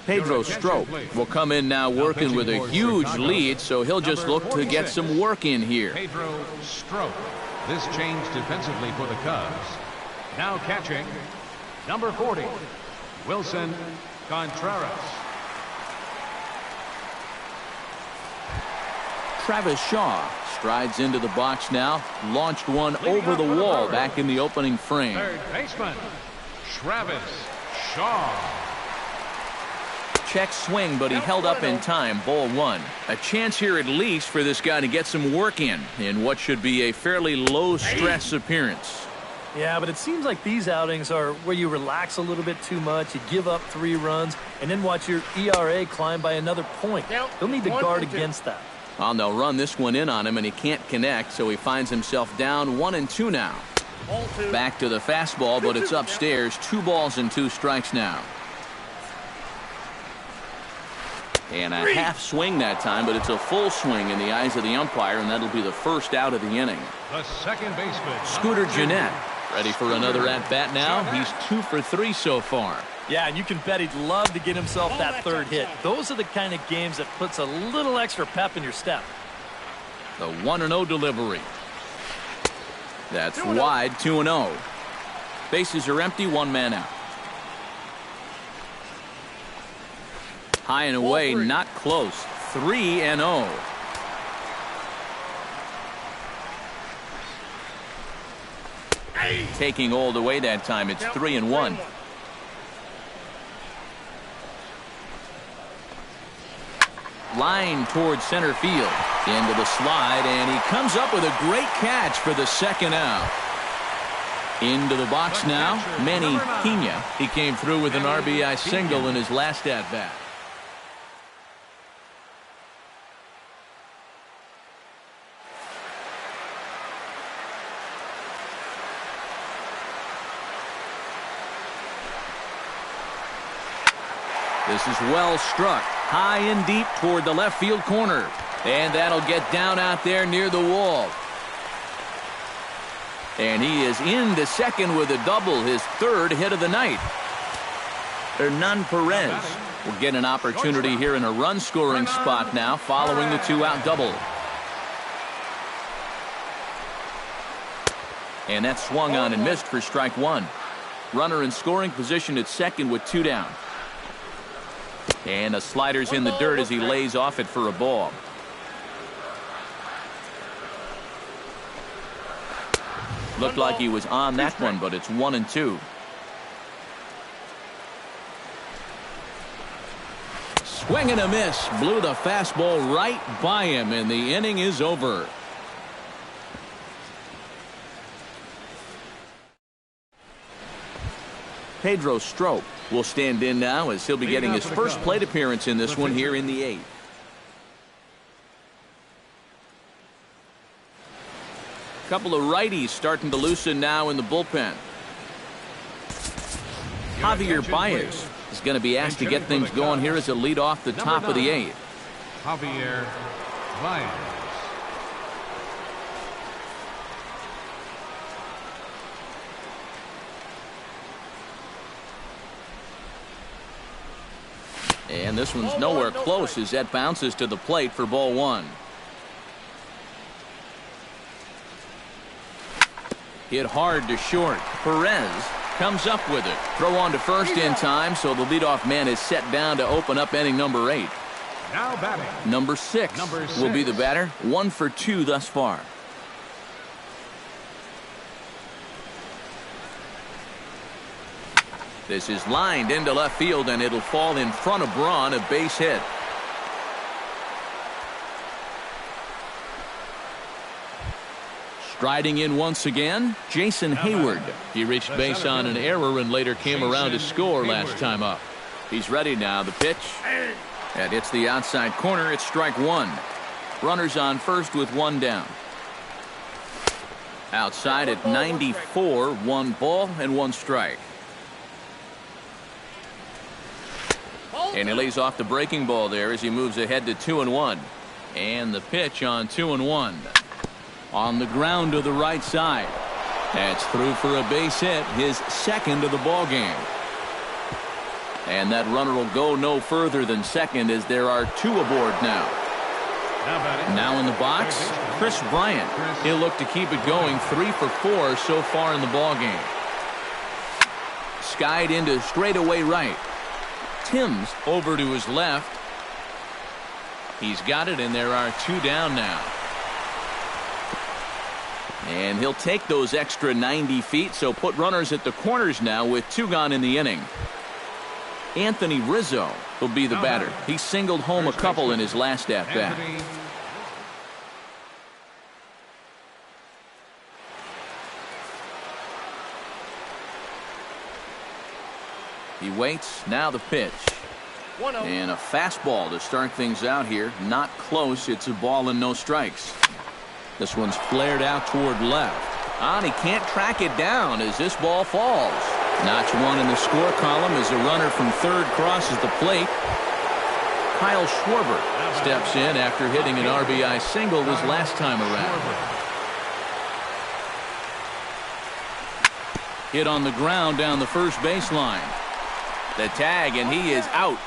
Pedro Strop will come in now working with a huge lead, so he'll just look to get some work in here. Pedro Strop. This change defensively for the Cubs. Now catching, number 40, Wilson Contreras. Travis Shaw strides into the box now. Launched one over the wall back in the opening frame. Third baseman, Travis Shaw. Check swing, but he held up in time. Ball 1. A chance here at least for this guy to get some work in what should be a fairly low stress appearance. Yeah, but it seems like these outings are where you relax a little bit too much. You give up 3 runs and then watch your ERA climb by another point. They'll need to guard against that. Well, they'll run this one in on him, and he can't connect, so he finds himself down 1-2 now. Back to the fastball, but it's upstairs. 2 balls and 2 strikes now. And a half swing that time, but it's a full swing in the eyes of the umpire, and that'll be the first out of the inning. The second baseman, Scooter Gennett, ready for another at-bat now. He's 2 for 3 so far. Yeah, and you can bet he'd love to get himself that third hit. Those are the kind of games that puts a little extra pep in your step. The 1-0 delivery. That's wide, 2-0. Bases are empty, 1 man out. High and away, not close. 3-0. Taking all the way that time. It's 3-1. Line towards center field. Into the slide, and he comes up with a great catch for the second out. Into the box now, Manny Pena. He came through with an RBI single in his last at-bat. This is well struck, high and deep toward the left field corner. And that'll get down out there near the wall. And he is into second with a double, his 3rd hit of the night. Hernan Perez will get an opportunity here in a run-scoring spot now following the 2-out double. And that swung on and missed for strike one. Runner in scoring position at second with 2 down. And a slider's in the dirt as he lays off it for a ball. Looked like he was on that one, but it's 1-2. Swing and a miss. Blew the fastball right by him, and the inning is over. Pedro Strop will stand in now as he'll be getting his first plate appearance in this one here in the 8th. Couple of righties starting to loosen now in the bullpen. Javier Baez is going to be asked to get things going here as a lead off the top of the 8th. Javier Baez. And this one's nowhere close as that bounces to the plate for ball 1. Hit hard to short. Perez comes up with it. Throw on to first in time, so the leadoff man is set down to open up inning number 8. Now batting. Number 6 will be the batter. 1 for 2 thus far. This is lined into left field, and it'll fall in front of Braun, a base hit. Striding in once again, Jason Hayward. He reached base on an error and later came around to score last time up. He's ready now. The pitch. That hits the outside corner. It's strike 1. Runners on first with 1 down. Outside at 94, 1 ball and 1 strike. And he lays off the breaking ball there as he moves ahead to 2-1. And the pitch on 2-1. On the ground to the right side. That's through for a base hit, his second of the ball game. And that runner will go no further than second as there are 2 aboard now. Now in the box, Chris Bryant. He'll look to keep it going. 3 for 4 so far in the ball game. Skied into straightaway right. Timms over to his left. He's got it, and there are 2 down now. And he'll take those extra 90 feet, so put runners at the corners now with 2 gone in the inning. Anthony Rizzo will be the batter. He singled home a couple in his last at-bat. He waits. Now the pitch. And a fastball to start things out here. Not close. It's a ball and no strikes. This one's flared out toward left. And he can't track it down as this ball falls. Notch 1 in the score column as a runner from third crosses the plate. Kyle Schwarber steps in after hitting an RBI single his last time around. Hit on the ground down the first baseline. The tag, and he is out.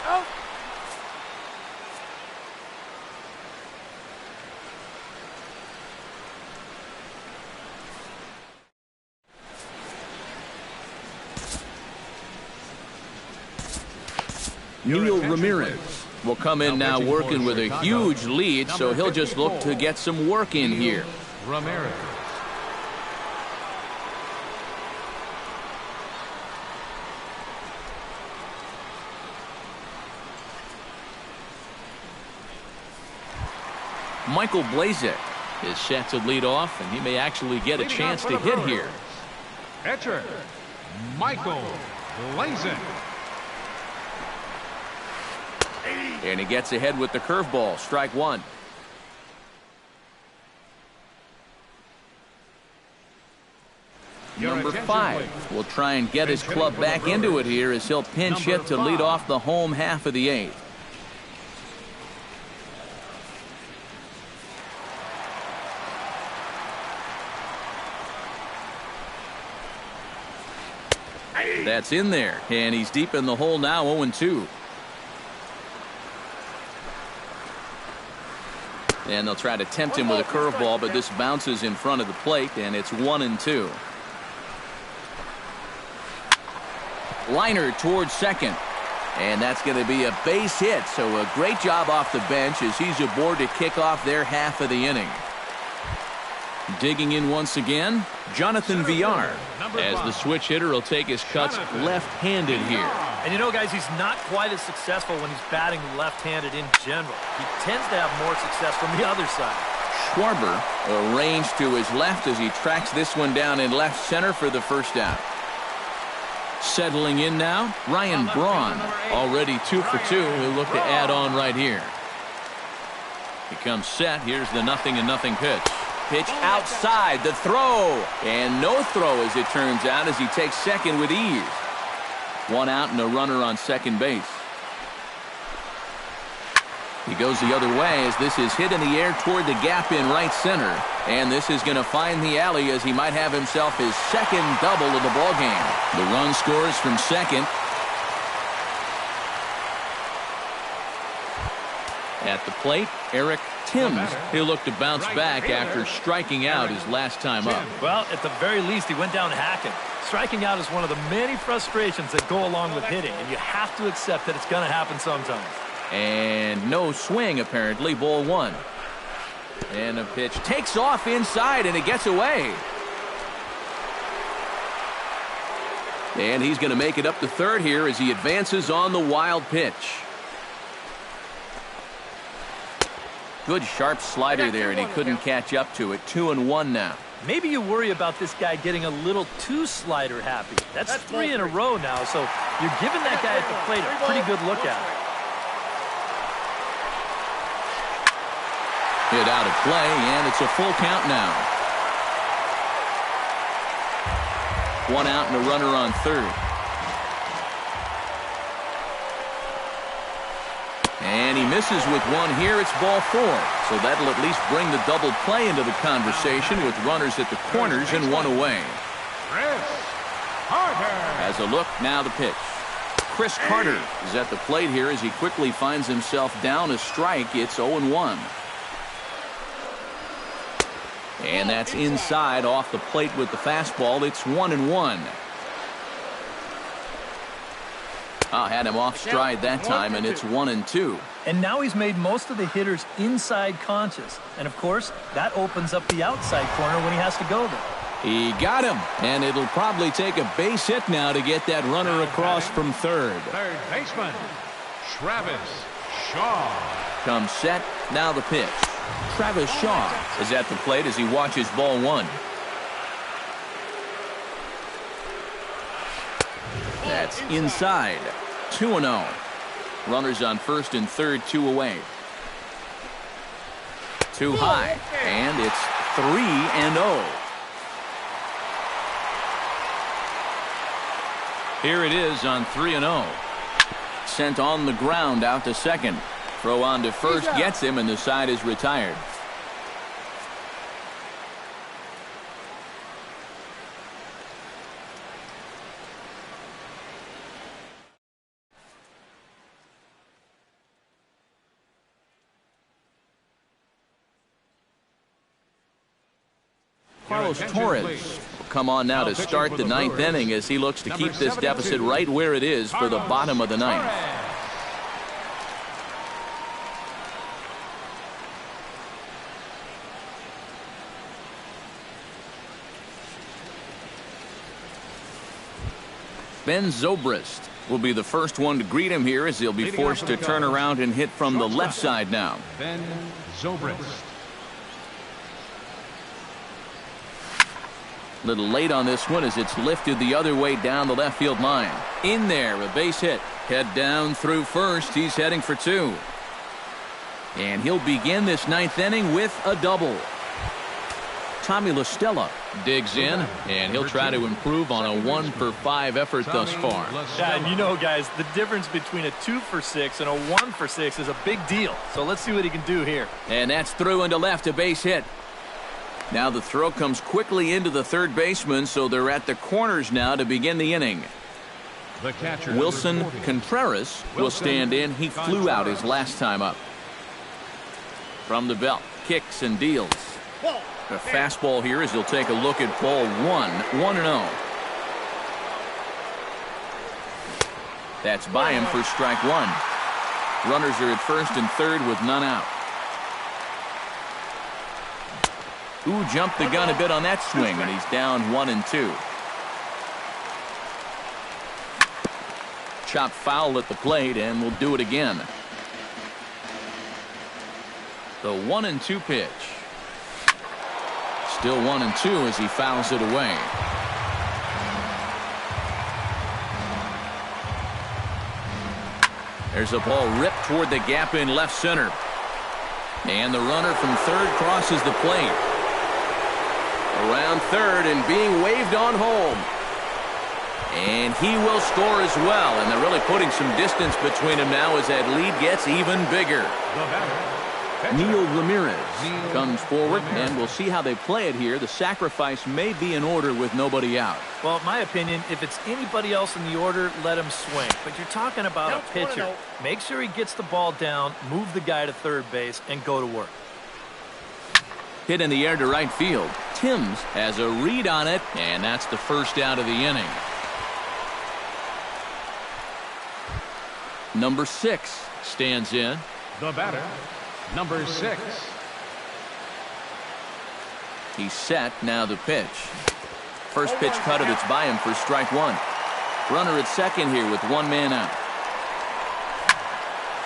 Neil Ramirez will come in now working with a huge lead, so he'll just look to get some work in here. Ramirez. Michael Blazek is set to lead off, and he may actually get a chance to hit here. Pitcher, Michael Blazek. And he gets ahead with the curveball. Strike 1. Number 5 will try and get his club back into it here as he'll pinch hit to lead off the home half of the 8th. That's in there, and he's deep in the hole now. 0-2. And they'll try to tempt him with a curveball, but this bounces in front of the plate, and it's 1-2. Liner towards second. And that's going to be a base hit. So a great job off the bench as he's aboard to kick off their half of the inning. Digging in once again, Jonathan Villar, as the switch hitter will take his cuts left-handed here. And you know, guys, he's not quite as successful when he's batting left-handed in general. He tends to have more success from the other side. Schwarber arranged to his left as he tracks this one down in left center for the first out. Settling in now, Ryan Braun, already 2 for 2. He'll look to add on right here. He comes set. Here's the 0-0 pitch. Pitch outside, the throw, and no throw as it turns out as he takes second with ease. 1 out and a runner on second base. He goes the other way as this is hit in the air toward the gap in right center. And this is going to find the alley as he might have himself his second double of the ballgame. The run scores from second. At the plate, Eric Timms. He'll look to bounce back after striking out his last time up. Well, at the very least, he went down hacking. Striking out is one of the many frustrations that go along with hitting, and you have to accept that it's going to happen sometimes. And no swing, apparently. Ball 1. And a pitch takes off inside, and it gets away. And he's going to make it up to third here as he advances on the wild pitch. Good sharp slider there, and he couldn't catch up to it. 2-1 now. Maybe you worry about this guy getting a little too slider happy. That's 3 in a row now, so you're giving that guy at the plate a pretty good look at it. Hit out of play, and it's a full count now. 1 out and a runner on third. And he misses with one here. It's ball 4. So that'll at least bring the double play into the conversation with runners at the corners and 1 away. As a look, now the pitch. Chris Carter is at the plate here as he quickly finds himself down a strike. It's 0-1. And that's inside off the plate with the fastball. It's 1-1. Had him off stride that time, and it's 1-2. And now he's made most of the hitters inside conscious. And, of course, that opens up the outside corner when he has to go there. He got him, and it'll probably take a base hit now to get that runner across from third. Third baseman, Travis Shaw. Comes set, now the pitch. Travis Shaw is at the plate as he watches ball 1. That's inside. 2-0. Runners on first and third, 2 away. Too high, and it's 3-0. Here it is on 3-0. Sent on the ground out to second. Throw on to first gets him, and the side is retired. Carlos Torres will come on now to start the 9th inning as he looks to keep this deficit right where it is for the bottom of the 9th. Ben Zobrist will be the first one to greet him here as he'll be forced to turn around and hit from the left side now. Ben Zobrist. Little late on this one as it's lifted the other way down the left field line. In there, a base hit. Head down through first. He's heading for 2. And he'll begin this 9th inning with a double. Tommy La Stella digs in, and he'll try to improve on a 1-for-5 effort thus far. Yeah, and you know, guys, the difference between a 2-for-6 and a 1-for-6 is a big deal. So let's see what he can do here. And that's through into left, a base hit. Now the throw comes quickly into the third baseman, so they're at the corners now to begin the inning. The catcher, Wilson Contreras will stand in. He flew out his last time up. From the belt, kicks and deals. The fastball here as he'll take a look at ball 1-0. That's by him for strike one. Runners are at first and third with none out. Ooh, jumped the gun a bit on that swing, and he's down 1-2. Chopped foul at the plate, and we'll do it again. The 1-2 pitch. Still 1-2 as he fouls it away. There's a ball ripped toward the gap in left center. And the runner from third crosses the plate. Around third and being waved on home. And he will score as well. And they're really putting some distance between them now as that lead gets even bigger. Neil Ramirez comes forward, and we'll see how they play it here. The sacrifice may be in order with nobody out. Well, in my opinion, if it's anybody else in the order, let him swing. But you're talking about a pitcher. Make sure he gets the ball down, move the guy to third base, and go to work. Hit in the air to right field. Timms has a read on it, and that's the first out of the inning. Number 6 stands in. The batter, number 6. He's set. Now the pitch. First pitch cut it. It's by him for strike one. Runner at second here with one man out.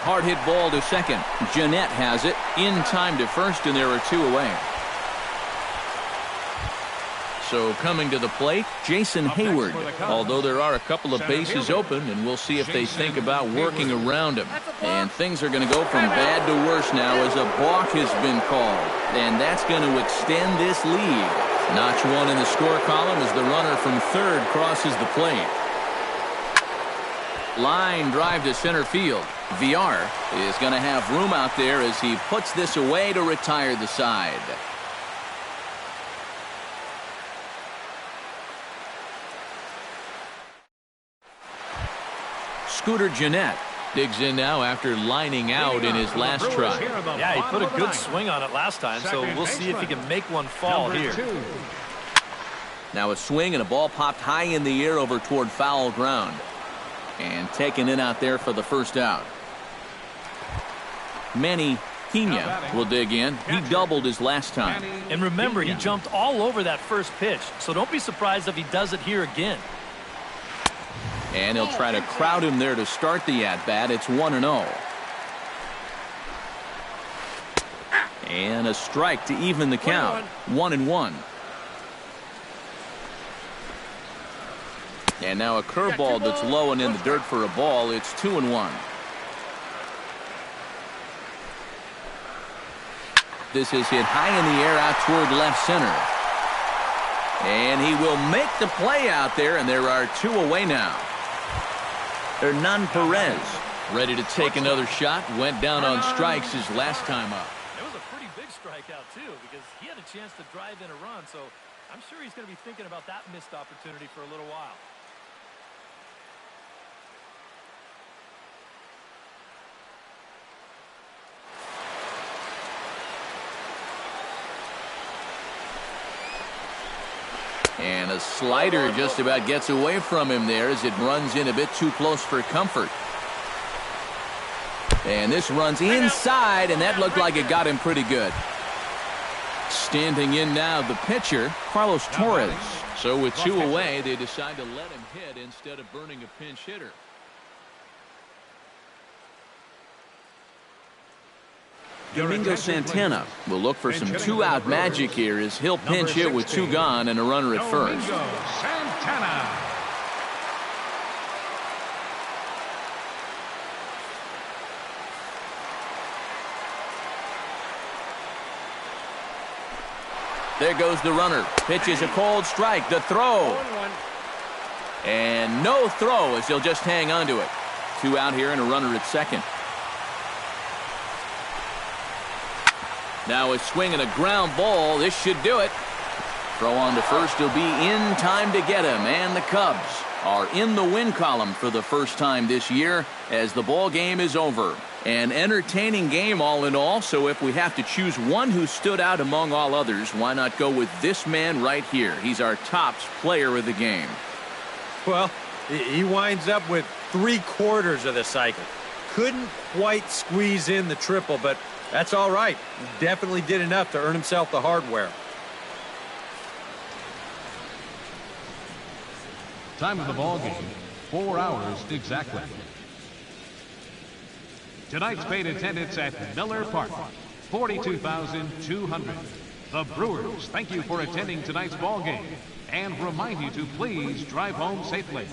Hard hit ball to second. Jeanette has it in time to first, and there are two away. So coming to the plate, Jason Hayward. Although there are a couple of bases open, and we'll see if they think about working around him. And things are going to go from bad to worse now as a balk has been called. And that's going to extend this lead. Notch one in the score column as the runner from third crosses the plate. Line drive to center field. VR is going to have room out there as he puts this away to retire the side. Scooter Jeanette digs in now after lining out in his last try. Yeah, he put a good swing on it last time, so we'll see if he can make one fall here. Now a swing and a ball popped high in the air over toward foul ground. And taken in out there for the first out. Manny Pena will dig in. He doubled his last time. And remember, he jumped all over that first pitch, so don't be surprised if he does it here again. And he'll try to crowd him there to start the at-bat. It's 1-0. And a strike to even the count. 1-1. And now a curveball that's low and in the dirt for a ball. It's 2-1. This is hit high in the air out toward left center. And he will make the play out there, and there are two away now. Hernan Perez ready to take another shot. Went down on strikes his last time up. It was a pretty big strikeout, too, because he had a chance to drive in a run, so I'm sure he's going to be thinking about that missed opportunity for a little while. And a slider just about gets away from him there as it runs in a bit too close for comfort. And this runs inside, and that looked like it got him pretty good. Standing in now, the pitcher, Carlos Torres. So with two away, they decide to let him hit instead of burning a pinch hitter. Domingo Santana will look for some two-out magic here as he'll pinch hit with two gone and a runner at first. Santana. There goes the runner. Pitches a cold strike. The throw. And no throw as he'll just hang on to it. Two out here and a runner at second. Now a swing and a ground ball. This should do it. Throw on to first will be in time to get him. And the Cubs are in the win column for the first time this year as the ball game is over. An entertaining game all in all, so if we have to choose one who stood out among all others, why not go with this man right here? He's our tops player of the game. Well, he winds up with 3/4 of the cycle. Couldn't quite squeeze in the triple, but that's all right. He definitely did enough to earn himself the hardware. Time of the ball game, 4 hours exactly. Tonight's paid attendance at Miller Park, 42,200. The Brewers thank you for attending tonight's ball game and remind you to please drive home safely.